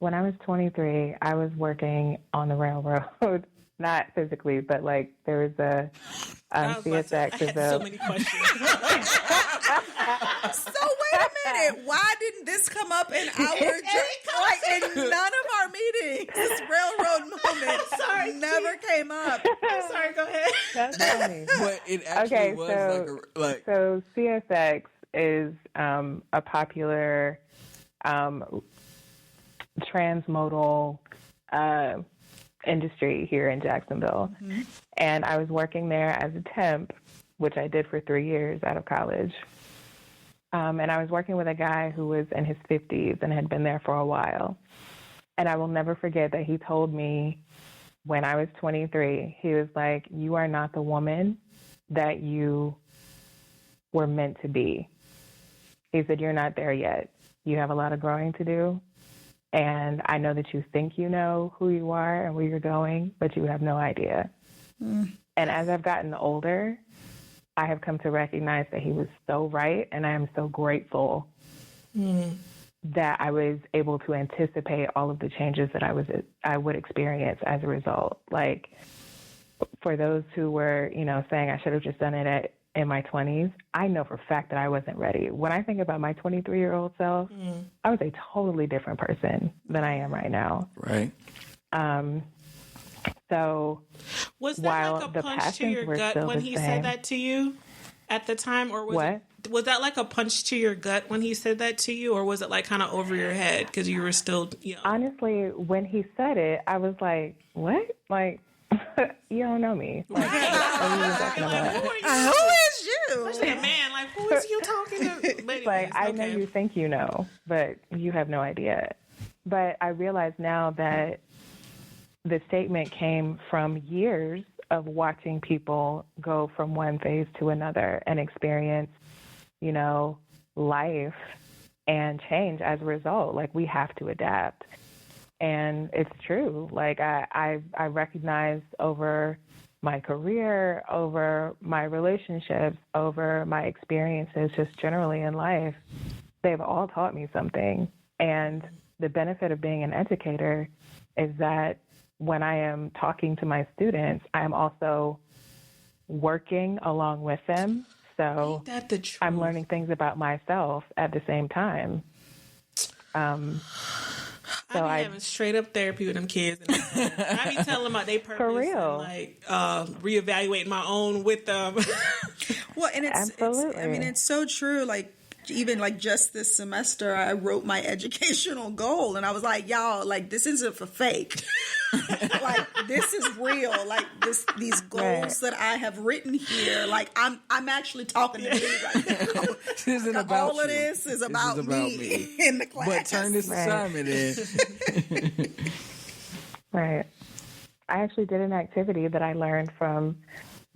When I was 23, I was working on the railroad. Not physically, but like there was a CSX. I had so many questions. So wait a minute, why didn't this come up in our in none of our meetings? This railroad moment never came up. I'm sorry, go ahead. That's funny. But it actually was so CSX is a popular transmodal industry here in Jacksonville. And I was working there as a temp, which I did for 3 years out of college. And I was working with a guy who was in his 50s and had been there for a while. And I will never forget that he told me when I was 23, he was like, you are not the woman that you were meant to be. He said, you're not there yet. You have a lot of growing to do. And I know that you think you know who you are and where you're going, but you have no idea. And as I've gotten older, I have come to recognize that he was so right, and I am so grateful that I was able to anticipate all of the changes that I would experience as a result. Like, for those who were, saying I should have just done it in my 20s, I know for a fact that I wasn't ready. When I think about my 23-year-old self, I was a totally different person than I am right now. Right. So was that like a punch to your gut when he said that to you? at the time, or What? Was that like a punch to your gut when he said that to you, or was it like kind of over your head because you were still young? Honestly, when he said it, I was like, what? Like, you don't know me. Like, what are you talking about? Who are you? Who is you? Especially a man, like, who is you talking to? But anyways, Like, I know you think you know, but you have no idea. But I realize now that the statement came from years of watching people go from one phase to another and experience, life and change as a result. Like, we have to adapt. And it's true. Like, I recognize over my career, over my relationships, over my experiences just generally in life, they've all taught me something. And the benefit of being an educator is that when I am talking to my students, I'm also working along with them. So Ain't that the truth? I'm learning things about myself at the same time. I be having straight up therapy with them kids. And I be telling them about their purpose. For real. And like reevaluating my own with them. Well, and Absolutely. it's so true. Like, even like just this semester, I wrote my educational goal, and I was like, y'all, like, this isn't for fake. Like, this is real. Like, these goals that I have written here, like, I'm actually talking to me right now. This isn't about all of you. this is about me in the class. But turn this assignment in. Right. I actually did an activity that I learned from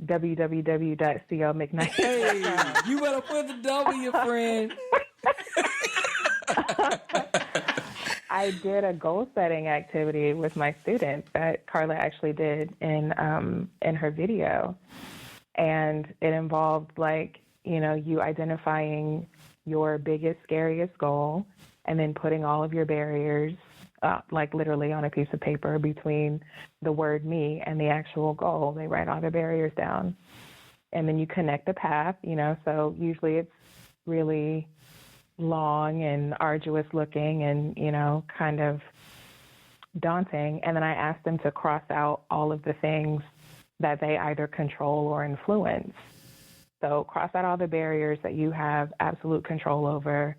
www.clmcknight. Hey, you better put the W, friend. I did a goal setting activity with my students that Carla actually did in her video. And it involved you identifying your biggest, scariest goal and then putting all of your barriers literally on a piece of paper between the word me and the actual goal. They write all the barriers down. And then you connect the path, so usually it's really long and arduous looking and, kind of daunting. And then I asked them to cross out all of the things that they either control or influence. So cross out all the barriers that you have absolute control over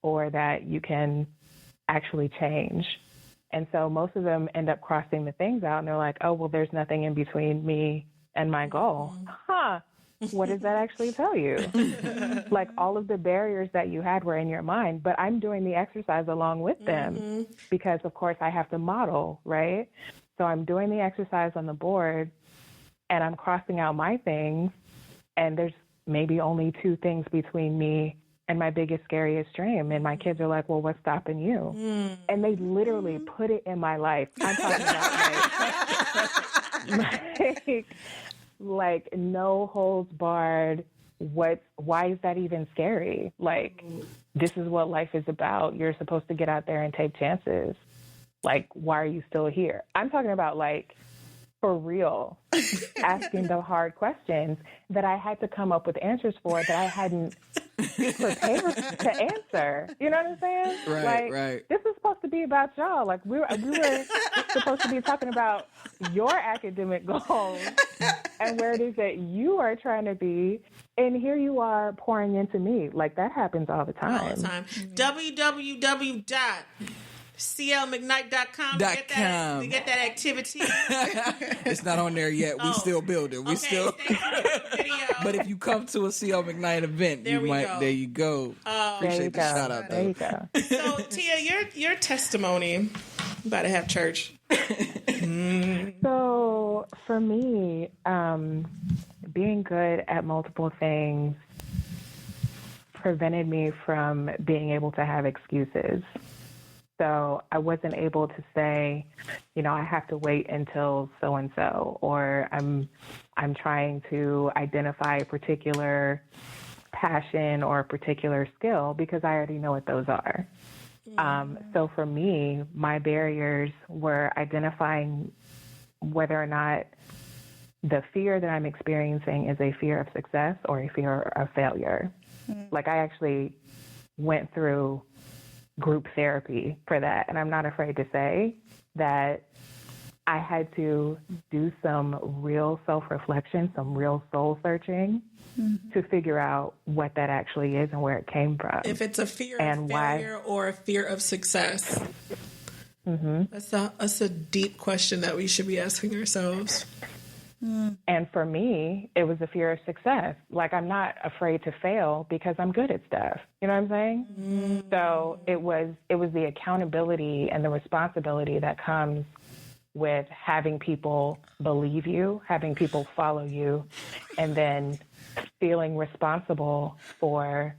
or that you can actually change. And so most of them end up crossing the things out and they're like, oh, well, there's nothing in between me and my goal. Huh. What does that actually tell you? Like all of the barriers that you had were in your mind, but I'm doing the exercise along with them because of course I have to model, right? So I'm doing the exercise on the board and I'm crossing out my things and there's maybe only two things between me and my biggest, scariest dream. And my kids are like, well, what's stopping you? And they literally put it in my life. I'm talking about like no holds barred. Why is that even scary? Like, this is what life is about. You're supposed to get out there and take chances. Like, why are you still here? I'm talking about for real, asking the hard questions that I had to come up with answers for that I hadn't prepared to answer. You know what I'm saying? Right. This is supposed to be about y'all. Like we were supposed to be talking about your academic goals and where it is that you are trying to be. And here you are pouring into me. Like that happens all the time. All the time. www.clmcknight.com to get that activity. It's not on there yet. We still building. We still. Video. But if you come to a CL McKnight event, There you go. Appreciate the shout out There though. you go. So Tia, your testimony, about to have church. So for me, being good at multiple things prevented me from being able to have excuses. So I wasn't able to say, I have to wait until so-and-so, or I'm trying to identify a particular passion or a particular skill because I already know what those are. So for me, my barriers were identifying whether or not the fear that I'm experiencing is a fear of success or a fear of failure. Like I actually went through group therapy for that. And I'm not afraid to say that I had to do some real self-reflection, some real soul searching to figure out what that actually is and where it came from. If it's a fear of and failure or a fear of success. That's a deep question that we should be asking ourselves. And for me, it was a fear of success. Like, I'm not afraid to fail because I'm good at stuff. You know what I'm saying? So it was the accountability and the responsibility that comes with having people believe you, having people follow you, and then feeling responsible for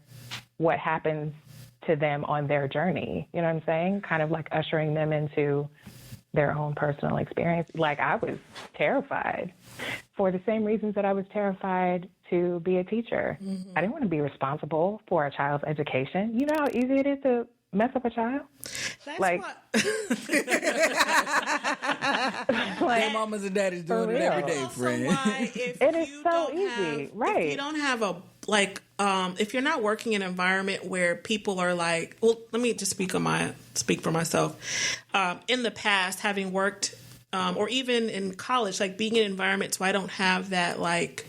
what happens to them on their journey. You know what I'm saying? Kind of like ushering them into their own personal experience. Like, I was terrified for the same reasons that I was terrified to be a teacher. I didn't want to be responsible for a child's education. You know how easy it is to mess up a child? That's like, like mamas and daddies doing it every day, friend. It is so easy, right? If you don't have a, like, if you're not working in an environment where people are like, well, let me just speak for myself. In the past, having worked, or even in college, like being in environments where I don't have that, like,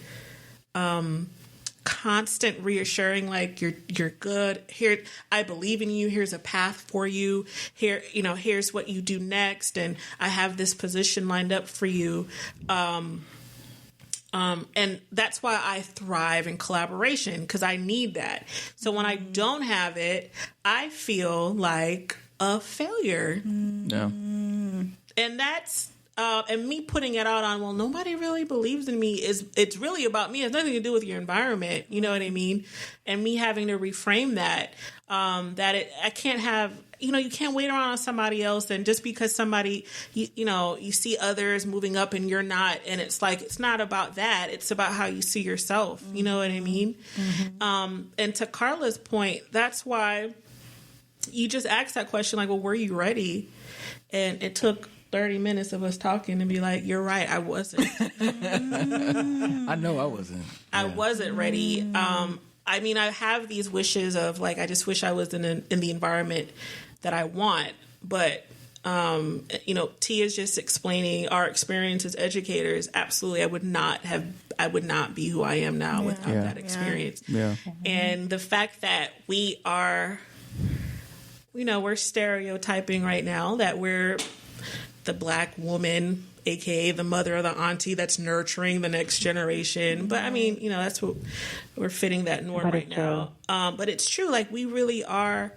constant reassuring, like you're good here, I believe in you, here's a path for you, here, you know, here's what you do next, and I have this position lined up for you, and that's why I thrive in collaboration, because I need that. So when I don't have it, I feel like a failure. Yeah. And that's and me putting it out on, well, nobody really believes in me, it's really about me. It has nothing to do with your environment. You know what I mean? And me having to reframe that, I can't have, you know, you can't wait around on somebody else. And just because somebody, you know, you see others moving up and you're not, and it's like, it's not about that. It's about how you see yourself. You know what I mean? And to Carla's point, that's why you just asked that question, like, well, were you ready? And it took 30 minutes of us talking to be like, you're right, I wasn't. I know I wasn't. I wasn't ready. I mean, I have these wishes of, like, I just wish I was in the environment that I want. But, you know, Tia's just explaining our experience as educators. Absolutely, I would not be who I am now without that experience. Yeah. And the fact that we are, you know, we're stereotyping right now that we're the Black woman, aka the mother or the auntie that's nurturing the next generation. But I mean, you know, that's what we're fitting that norm right now. But it's true. Like, we really are.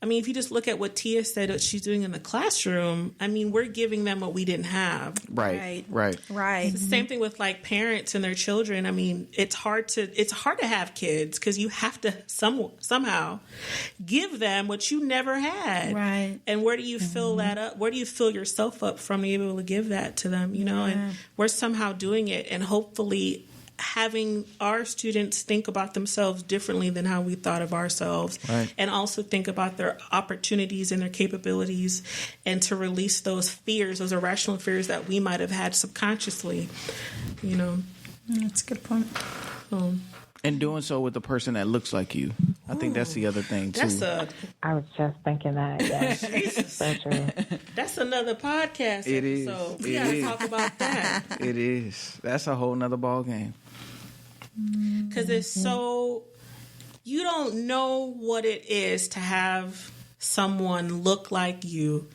I mean, if you just look at what Tia said that she's doing in the classroom, I mean, we're giving them what we didn't have. Right. It's the same thing with, like, parents and their children. I mean, it's hard to have kids because you have to somehow give them what you never had. Right. And where do you fill that up? Where do you fill yourself up from to be able to give that to them? You know, and we're somehow doing it, and hopefully having our students think about themselves differently than how we thought of ourselves, and also think about their opportunities and their capabilities, and to release those fears, those irrational fears that we might have had subconsciously, you know. That's a good point. And doing so with the person that looks like you. I think that's the other thing, too. I was just thinking that, yes. So true. That's another podcast it episode. Is. We got to talk about that. It is. That's a whole nother ball game. Because it's so, you don't know what it is to have someone look like you,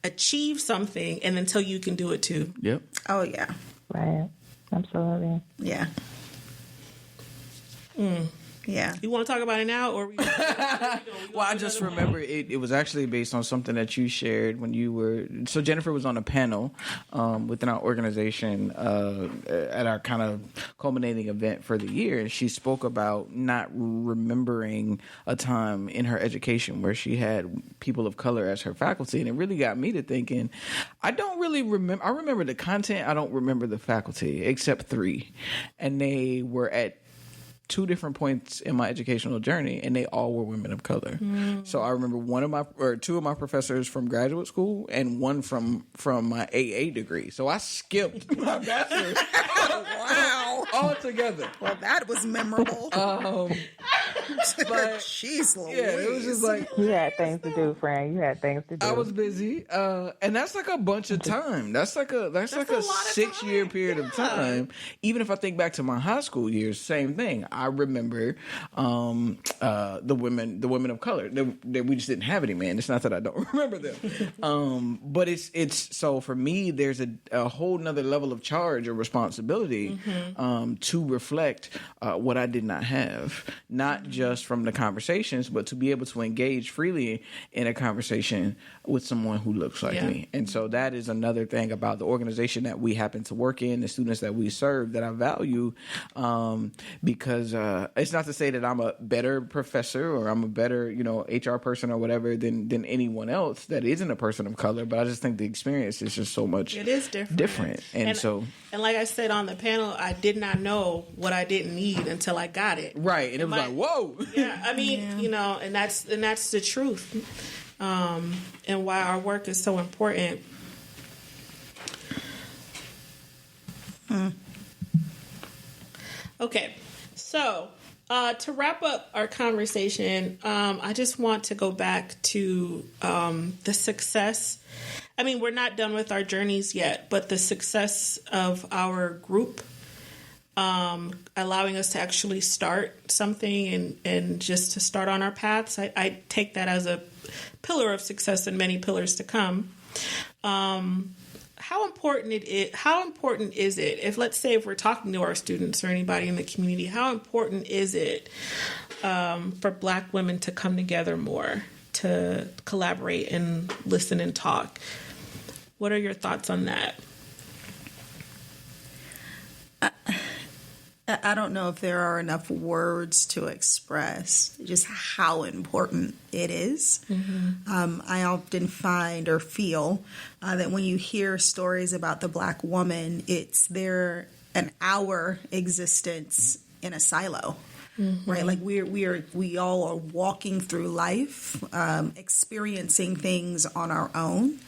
achieve something, and until you can do it too. Yep. Oh, yeah. Right. Absolutely. Yeah. Yeah. You want to talk about it now, or well, I just remember it was actually based on something that you shared when you were. So Jennifer was on a panel within our organization at our kind of culminating event for the year, and she spoke about not remembering a time in her education where she had people of color as her faculty, and it really got me to thinking. I don't really remember. I remember the content. I don't remember the faculty except 3, and they were at 2 different points in my educational journey, and they all were women of color. So I remember 2 of my professors from graduate school, and one from my AA degree. So I skipped my bachelor's. Wow. All together. Well, that was memorable. But Jeez Louise. yeah, it was just like, You had things to do, friend. You had things to do. I was busy, and that's like a bunch of time. That's like a a lot of 6-year period of time. Even if I think back to my high school years, same thing. I remember the women of color. We just didn't have any, man. It's not that I don't remember them, but it's so for me, there's a whole nother level of charge or responsibility to reflect what I did not have, not just from the conversations, but to be able to engage freely in a conversation with someone who looks like me. And so that is another thing about the organization that we happen to work in, the students that we serve, that I value, because it's not to say that I'm a better professor or I'm a better, HR person or whatever than anyone else that isn't a person of color, but I just think the experience is just so much different. And like I said on the panel, I did not know what I didn't need until I got it. Right. And it was like, whoa. Yeah. I mean, and that's the truth. And why our work is so important. Okay. So, to wrap up our conversation, I just want to go back to the success. I mean, we're not done with our journeys yet, but the success of our group, allowing us to actually start something and just to start on our paths. I take that as a pillar of success and many pillars to come. How important is it if, let's say, if we're talking to our students or anybody in the community, how important is it for Black women to come together more, to collaborate and listen and talk? What are your thoughts on that? I don't know if there are enough words to express just how important it is. I often find or feel that when you hear stories about the Black woman, it's our existence in a silo. Right, like we all are walking through life, experiencing things on our own,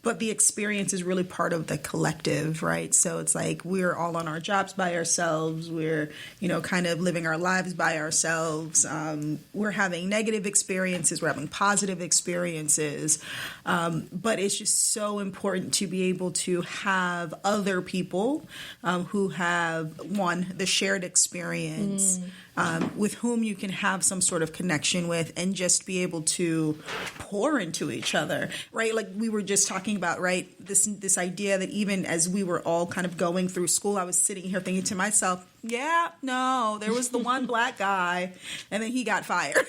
but the experience is really part of the collective, right? So it's like we're all on our jobs by ourselves. We're kind of living our lives by ourselves. We're having negative experiences. We're having positive experiences, but it's just so important to be able to have other people who have the shared experience. With whom you can have some sort of connection with and just be able to pour into each other, right? Like we were just talking about, right? This idea that even as we were all kind of going through school, I was sitting here thinking to myself, there was the one Black guy and then he got fired.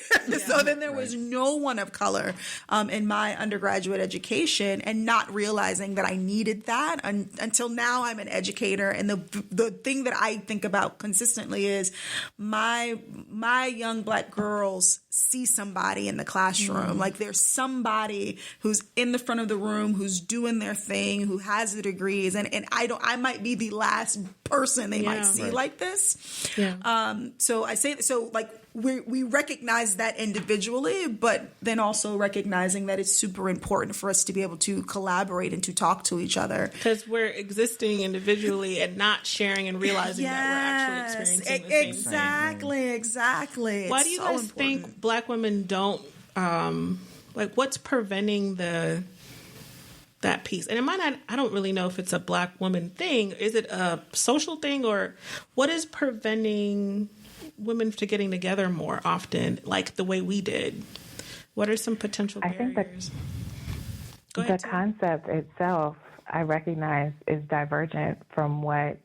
So then there was no one of color in my undergraduate education, and not realizing that I needed that until now I'm an educator. And the thing that I think about consistently is my young Black girls see somebody in the classroom. Like there's somebody who's in the front of the room, who's doing their thing, who has the degrees. And I might be the last person they might see like this. So I say, like we recognize that individually, but then also recognizing that it's super important for us to be able to collaborate and to talk to each other. Because we're existing individually and not sharing and realizing that we're actually experiencing the same thing. Exactly. Why do you guys think Black women don't, what's preventing that piece? And I don't really know if it's a Black woman thing. Is it a social thing, or what is preventing women from getting together more often, like the way we did? What are some potential barriers? I think the concept itself, I recognize, is divergent from what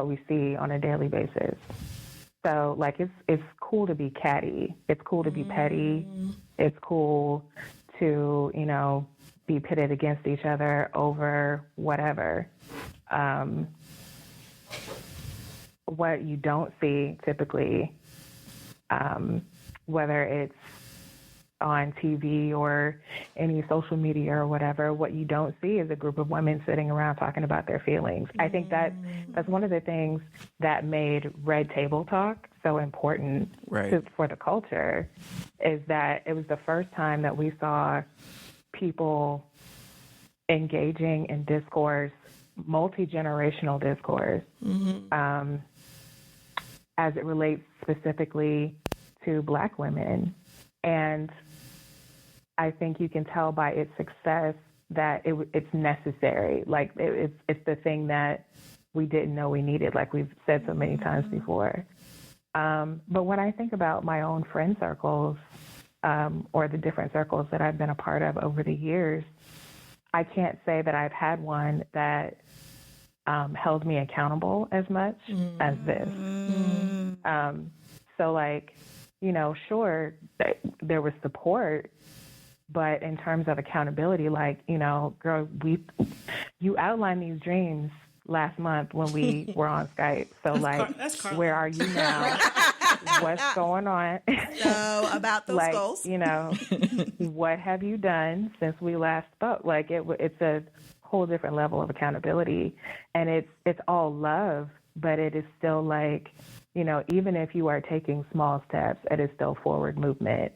we see on a daily basis. So, like, it's cool to be catty. It's cool to be petty. It's cool to, be pitted against each other over whatever. What you don't see typically, whether it's on TV or any social media or whatever, what you don't see is a group of women sitting around talking about their feelings. I think that's one of the things that made Red Table Talk so important for the culture, is that it was the first time that we saw people engaging in discourse, multi-generational discourse, as it relates specifically to Black women. And I think you can tell by its success that it's necessary. Like it's the thing that we didn't know we needed, like we've said so many times before. But when I think about my own friend circles, or the different circles that I've been a part of over the years, I can't say that I've had one that held me accountable as much as this. So like, you know, sure, there was support, but in terms of accountability, like, you know, girl, you outlined these dreams last month when we were on Skype. So that's Carla. Where are you now? What's going on? So about those like, goals, you know, what have you done since we last spoke? Like it's a whole different level of accountability, and it's all love, but it is still like, you know, even if you are taking small steps, it is still forward movement.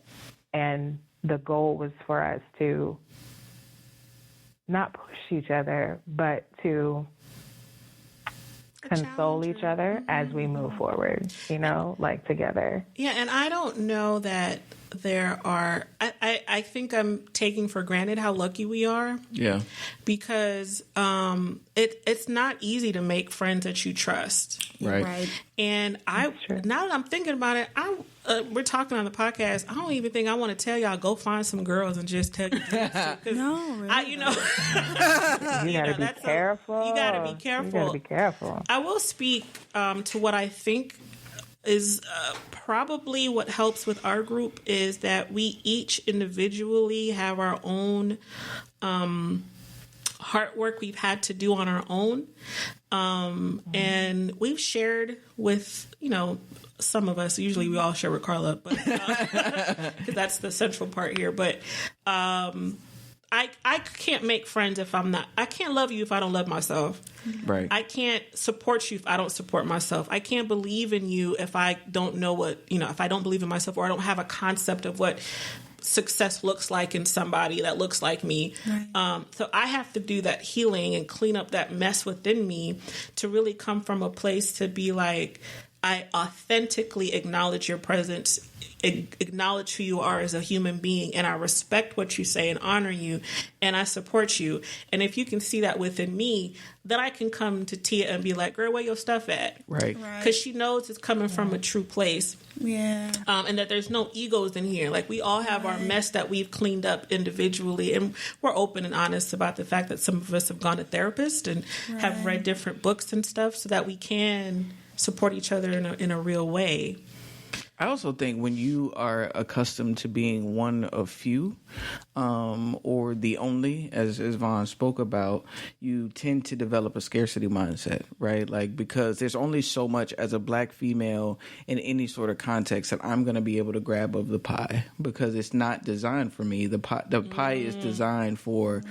And the goal was for us to not push each other, but to console each other as we move forward, you know, like together. Yeah, and I don't know that there are, I think I'm taking for granted how lucky we are. Yeah. Because it's not easy to make friends that you trust. Right. And now that I'm thinking about it, we're talking on the podcast. I don't even think I want to tell y'all go find some girls and just tell you. No, really. You gotta be careful. You gotta be careful. I will speak to what I think is probably what helps with our group is that we each individually have our own heart work we've had to do on our own. And we've shared with, you know, some of us, usually we all share with Carla, but because that's the central part here. But I can't make friends if I can't love you if I don't love myself. Right. I can't support you if I don't support myself. I can't believe in you if I don't know if I don't believe in myself, or I don't have a concept of what success looks like in somebody that looks like me. Right. So I have to do that healing and clean up that mess within me to really come from a place to be like, I authentically acknowledge your presence, acknowledge who you are as a human being, and I respect what you say and honor you, and I support you. And if you can see that within me, then I can come to Tia and be like, girl, where your stuff at? Right. Because she knows it's coming from a true place. Yeah. And that there's no egos in here. Like, we all have our mess that we've cleaned up individually, and we're open and honest about the fact that some of us have gone to therapists and have read different books and stuff so that we can support each other in a real way. I also think when you are accustomed to being one of few, or the only, as Vaughn spoke about, you tend to develop a scarcity mindset, right? Like, because there's only so much as a Black female in any sort of context that I'm going to be able to grab of the pie, because it's not designed for me. The pie is designed for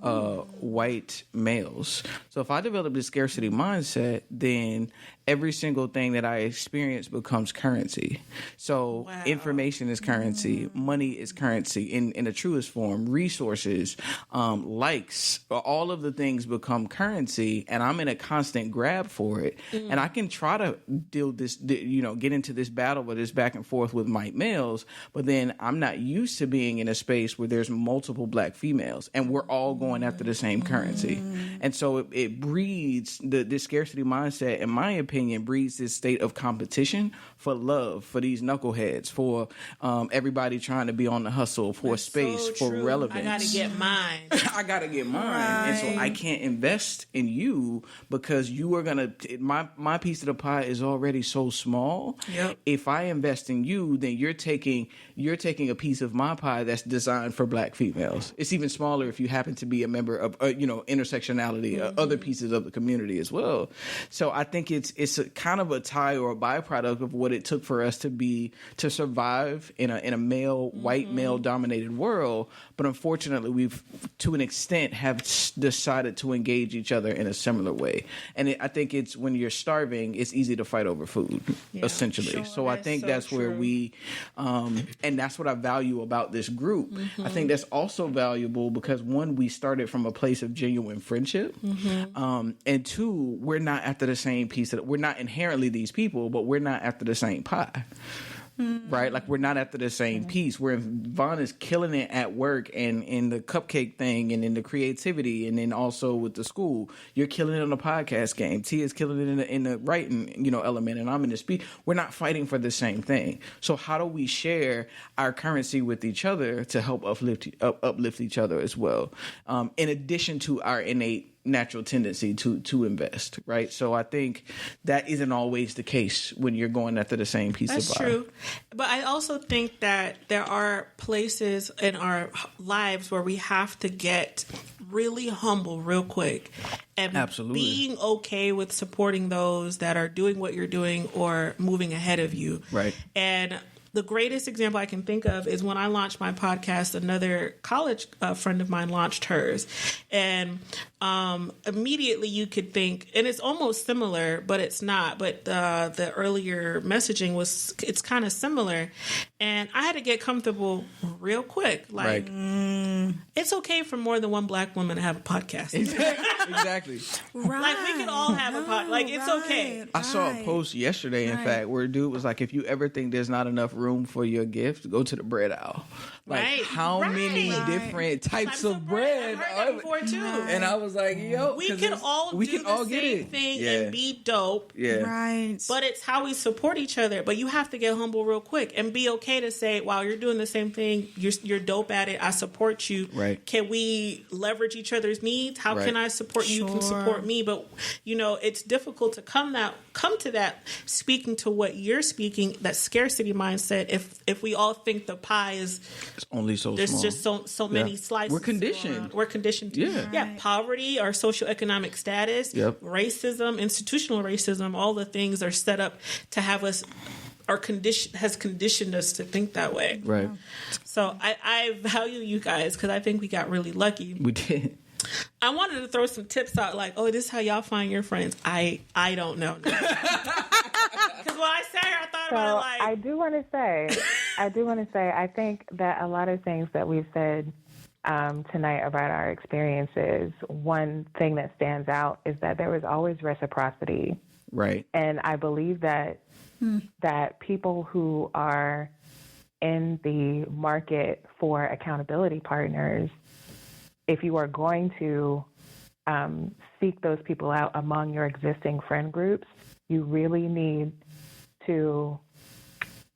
white males. So if I develop this scarcity mindset, then every single thing that I experience becomes currency. So information is currency, money is currency in the truest form, resources, likes, all of the things become currency, and I'm in a constant grab for it. And I can try to get into this battle with this back and forth with white males, but then I'm not used to being in a space where there's multiple Black females and we're all going after the same currency. And so it breeds this scarcity mindset, in my opinion, breeds this state of competition for love, for these knuckleheads, for everybody trying to be on the hustle, for space, for relevance. I gotta get mine. I gotta get mine. Right. And so I can't invest in you because you are gonna, my piece of the pie is already so small. Yep. If I invest in you, then you're taking a piece of my pie that's designed for Black females. It's even smaller if you happen to be a member of intersectionality, other pieces of the community as well. So I think it's a kind of a tie or a byproduct of what it took for us to survive in a white male dominated world. But unfortunately, we've to an extent have decided to engage each other in a similar way. And I think it's when you're starving, it's easy to fight over food, essentially. Sure, so I think that's where we, and that's what I value about this group. I think that's also valuable because, one, we started from a place of genuine friendship, and two, we're not after the same piece of we're not inherently these people, but we're not after the same pie. Right? Like, we're not after the same piece. Where Vaughn is killing it at work and in the cupcake thing and in the creativity, and then also with the school. You're killing it on the podcast game. Tia's killing it in the writing, element, and I'm in the speech. We're not fighting for the same thing. So how do we share our currency with each other to help uplift each other as well? In addition to our innate natural tendency to invest, right? So I think that isn't always the case when you're going after the same piece of pie. That's true. But I also think that there are places in our lives where we have to get really humble real quick and being okay with supporting those that are doing what you're doing or moving ahead of you. Right. And the greatest example I can think of is when I launched my podcast, another college friend of mine launched hers. And immediately you could think, and it's almost similar, but it's not. But the earlier messaging it's kind of similar. And I had to get comfortable real quick. Like, it's okay for more than one Black woman to have a podcast. Exactly. Right. Like, we can all have a podcast. Like, it's okay. I saw a post yesterday, in fact, where a dude was like, if you ever think there's not enough room for your gift, go to the bread aisle. Like, how many different types of bread? I heard that before too. And I was like, yo, we can all do the same thing and be dope. Yeah. Right. But it's how we support each other. But you have to get humble real quick and be okay to say, wow, you're doing the same thing. You're dope at it. I support you. Right. Can we leverage each other's needs? How can I support you? You can support me. But, it's difficult to come to that, speaking to what you're speaking, that scarcity mindset, if we all think the pie is... It's only so there's small. just so many slices. We're conditioned. We're conditioned to. Yeah. Poverty, our socioeconomic status, racism, institutional racism, all the things are set up to have us... has conditioned us to think that way. Right. So I value you guys because I think we got really lucky. We did. I wanted to throw some tips out like, oh, this is how y'all find your friends. I don't know. Because when I sat here, I thought about it like... I do want to say, I think that a lot of things that we've said tonight about our experiences, one thing that stands out is that there was always reciprocity. Right. And I believe that people who are in the market for accountability partners, if you are going to seek those people out among your existing friend groups, you really need to,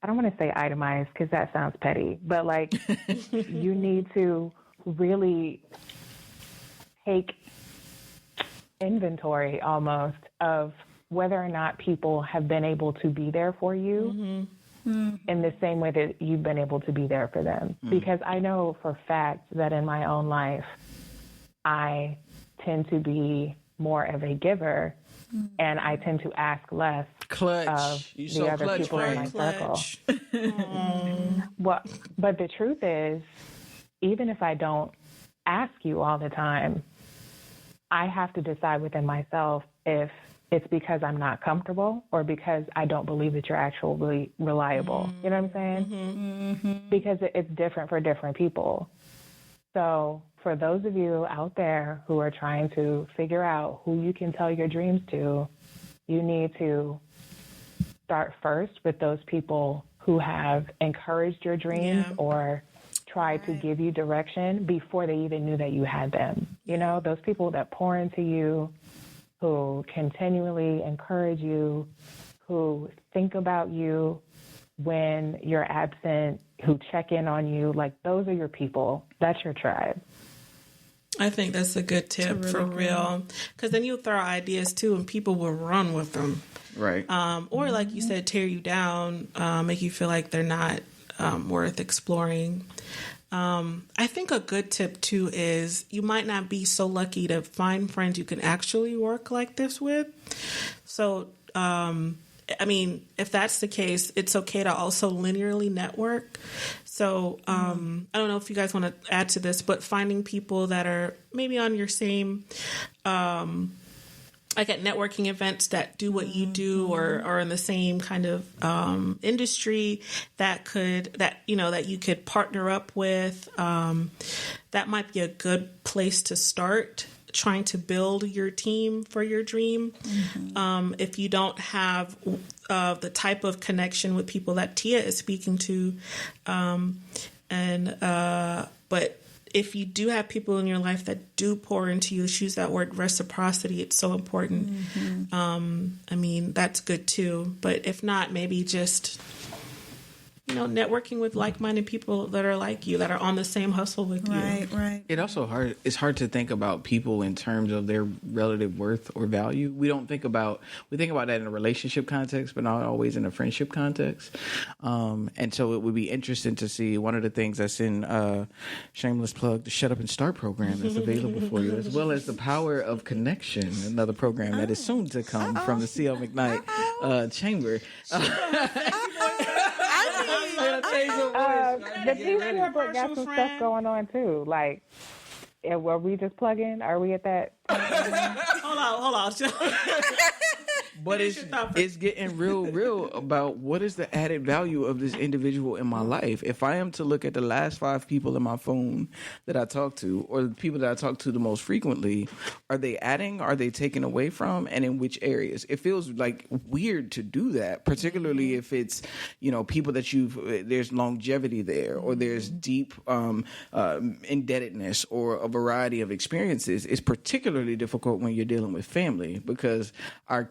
I don't want to say itemize because that sounds petty, but like you need to really take inventory almost of whether or not people have been able to be there for you in the same way that you've been able to be there for them. Because I know for a fact that in my own life, I tend to be more of a giver and I tend to ask less of the other people in my circle. But the truth is, even if I don't ask you all the time, I have to decide within myself if it's because I'm not comfortable or because I don't believe that you're actually reliable. You know what I'm saying? Because it's different for different people. So for those of you out there who are trying to figure out who you can tell your dreams to, you need to start first with those people who have encouraged your dreams or tried to give you direction before they even knew that you had them. You know, those people that pour into you, who continually encourage you, who think about you when you're absent, who check in on you, like those are your people. That's your tribe. I think that's a good tip for real. Because then you'll throw ideas too and people will run with them. Right. Or like you said, tear you down, make you feel like they're not worth exploring. I think a good tip too is you might not be so lucky to find friends you can actually work like this with. So, I mean, if that's the case, it's okay to also linearly network. So I don't know if you guys want to add to this, but finding people that are maybe on your same, like at networking events that do what you do or are in the same kind of industry that you could partner up with, that might be a good place to start trying to build your team for your dream. If you don't have the type of connection with people that Tia is speaking to, but if you do have people in your life that do pour into you, let's use that word reciprocity. It's so important. I mean, that's good too. But if not, maybe just, networking with like-minded people that are like you, that are on the same hustle with you. Right. It's hard to think about people in terms of their relative worth or value. We think about that in a relationship context, but not always in a friendship context. And so it would be interesting to see one of the things that's in shameless plug, the Shut Up and Start program that's available for you, as well as the Power of Connection, another program that is soon to come from the C.L. McKnight Chamber. The PCL book got some stuff going on too. Like, were we just plugging? Are we at that? Hold on. But it's getting real about what is the added value of this individual in my life. If I am to look at the last 5 people in my phone that I talk to, or the people that I talk to the most frequently, are they adding? Are they taking away from? And in which areas? It feels like weird to do that, particularly if it's, people that there's longevity there, or there's deep indebtedness, or a variety of experiences. It's particularly difficult when you're dealing with family, because our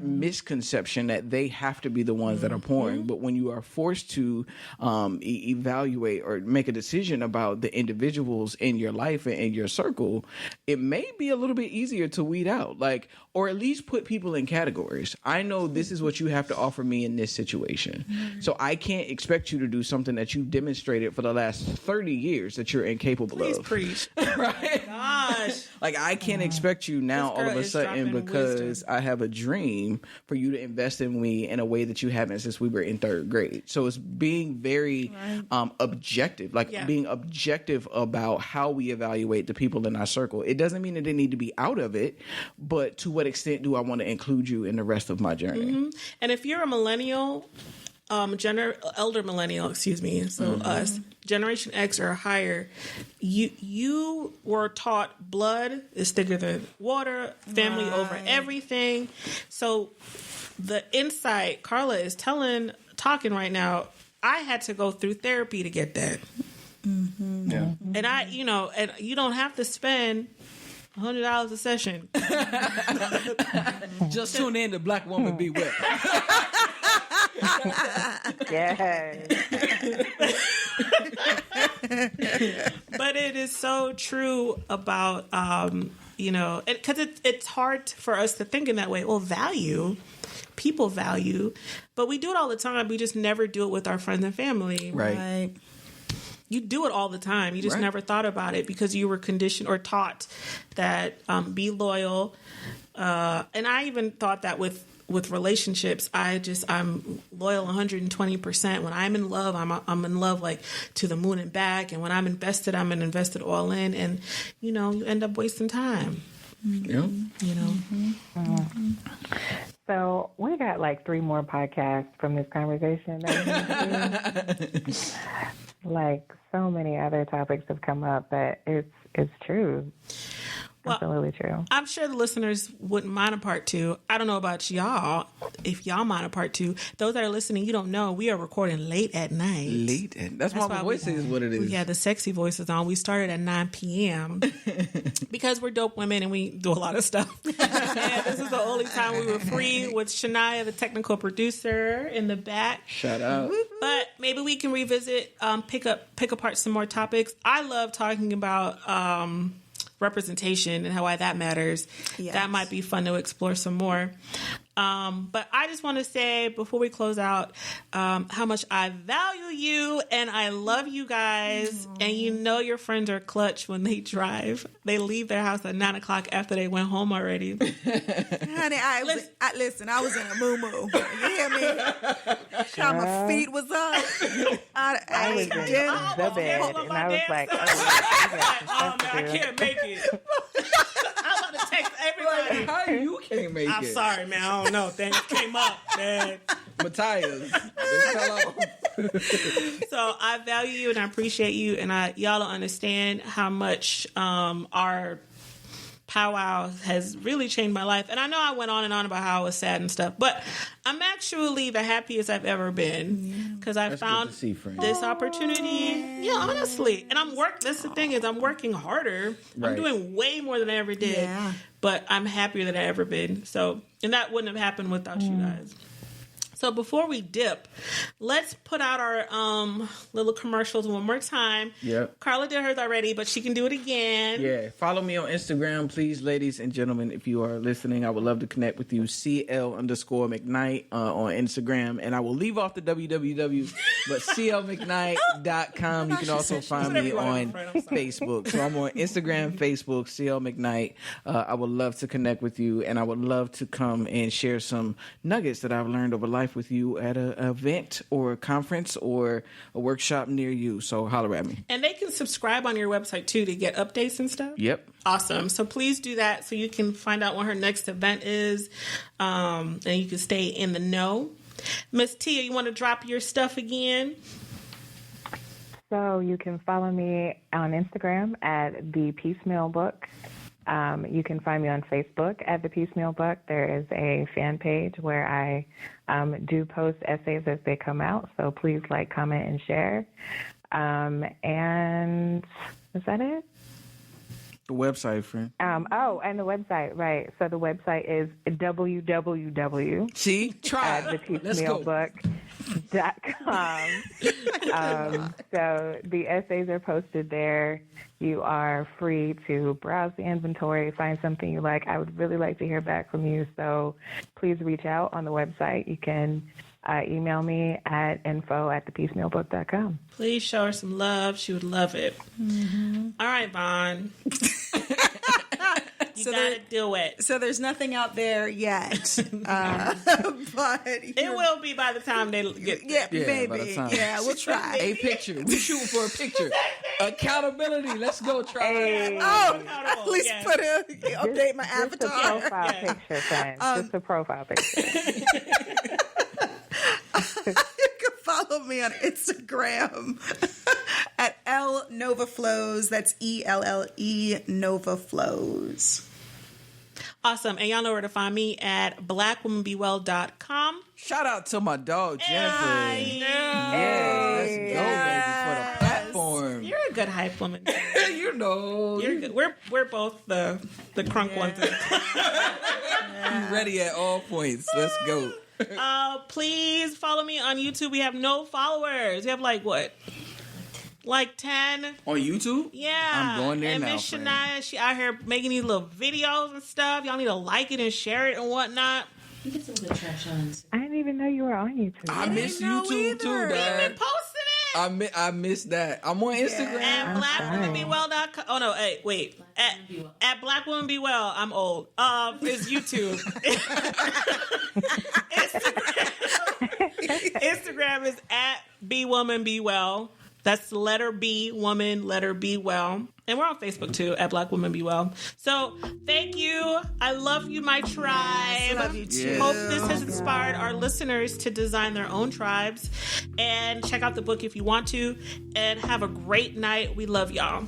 misconception that they have to be the ones that are pouring. But when you are forced to evaluate or make a decision about the individuals in your life and in your circle, it may be a little bit easier to weed out, or at least put people in categories. I know this is what you have to offer me in this situation. So I can't expect you to do something that you've demonstrated for the last 30 years that you're incapable Please of. Preach. Right? Gosh. I can't expect you now all of a sudden, because wisdom. I have a dream for you to invest in me in a way that you haven't since we were in 3rd grade. So it's being very objective, being objective about how we evaluate the people in our circle. It doesn't mean that they need to be out of it, but to what extent do I want to include you in the rest of my journey? And if you're a millennial, elder millennial, so us, Generation X or higher, you were taught blood is thicker than water, family over everything. So the insight Carla is talking right now, I had to go through therapy to get that. Yeah. And and you don't have to spend $100 a session. Just tune in to Black Woman Be Wet. Yes. But it is so true about, because it's hard for us to think in that way. Well, people value, but we do it all the time. We just never do it with our friends and family. Right. You do it all the time. You just never thought about it because you were conditioned or taught that be loyal. And I even thought that with relationships, I'm loyal 120%. When I'm in love, I'm in love to the moon and back. And when I'm invested all in. And you end up wasting time. Yeah. So we got 3 more podcasts from this conversation. So many other topics have come up, but it's true. Well, absolutely true. I'm sure the listeners wouldn't mind a part 2. I don't know about y'all. If y'all mind a part 2, those that are listening, you don't know, we are recording late at night. That's why my voice is what it is. We had the sexy voices on. We started at 9 p.m. because we're dope women and we do a lot of stuff. And this is the only time we were free with Shania, the technical producer, in the back. Shout out. But maybe we can revisit, pick apart some more topics. I love talking about representation and why that matters. Yes. That might be fun to explore some more. But I just want to say before we close out how much I value you and I love you guys. And your friends are clutch when they drive. They leave their house at 9 o'clock after they went home already. Honey, I was in a moo-moo. You hear me? How my feet was up. I was in the bed and I was like, oh man, I can't make it. I'm about to text everybody. How you can't make it? I'm sorry, man. I don't know. Things came up, man. Matthias. So I value you and I appreciate you, and y'all don't understand how much our powwow has really changed my life. And I know I went on and on about how I was sad and stuff, but I'm actually the happiest I've ever been because I found this opportunity. Yeah, honestly. And that's the thing is I'm working harder. Right. I'm doing way more than I ever did, but I'm happier than I ever been. So, and that wouldn't have happened without you guys. So before we dip, let's put out our little commercials one more time. Yep. Carla did hers already, but she can do it again. Yeah. Follow me on Instagram, please, ladies and gentlemen. If you are listening, I would love to connect with you. CL_McKnight on Instagram. And I will leave off the WWW, but CLMcKnight.com. You can also find me on Facebook. So I'm on Instagram, Facebook, CL McKnight. I would love to connect with you, and I would love to come and share some nuggets that I've learned over life with you at an event or a conference or a workshop near you. So holler at me. And they can subscribe on your website too to get updates and stuff. Yep. Awesome. So please do that so you can find out when her next event is, and you can stay in the know. Miss Tia, you want to drop your stuff again? So you can follow me on Instagram at The Piecemeal Book. You can find me on Facebook at The Piecemeal Book. There is a fan page where I do post essays as they come out. So please like, comment, and share. And is that it? The website, friend. And the website, right. So the website is www. See? Try. thepiecemealbook.com. So the essays are posted there. You are free to browse the inventory, find something you like. I would really like to hear back from you. So please reach out on the website. You can email me at info@thepiecemealbook.com. Please show her some love. She would love it. Mm-hmm. All right, Vaughn. You gotta do it. So there's nothing out there yet, but it will be by the time they get. Yeah, maybe. Yeah, we'll try. A picture. We shooting for a picture. Accountability. Let's go try. Hey. At least update my avatar. Just a profile picture, friend. Just a profile picture. You can follow me on Instagram at @LNovaFlows. That's ELLE Nova Flows. Awesome. And y'all know where to find me at blackwomanbewell.com. Shout out to my dog, Jennifer. Hey. Yes, let's go, baby, for the platform. You're a good hype woman. You know. You're good. We're both the crunk ones. You ready at all points. Let's go. Please follow me on YouTube. We have no followers. We have like 10 on YouTube. Yeah, I'm going there and now. Miss Shania, she out here making these little videos and stuff. Y'all need to like it and share it and whatnot. You get some good trash on. I didn't even know you were on YouTube. I miss YouTube too, We've dad. been posting it. I missed that. I'm on Instagram. At blackwomanbewell.com. Oh no, hey, wait. At blackwomanbewell. I'm old. It's YouTube. Instagram is at BWomanBeWell. That's the letter B, woman, letter B, well. And we're on Facebook, too, at Black Woman Be Well. So, thank you. I love you, my tribe. Love you, too. Hope this has inspired our listeners to design their own tribes. And check out the book if you want to. And have a great night. We love y'all.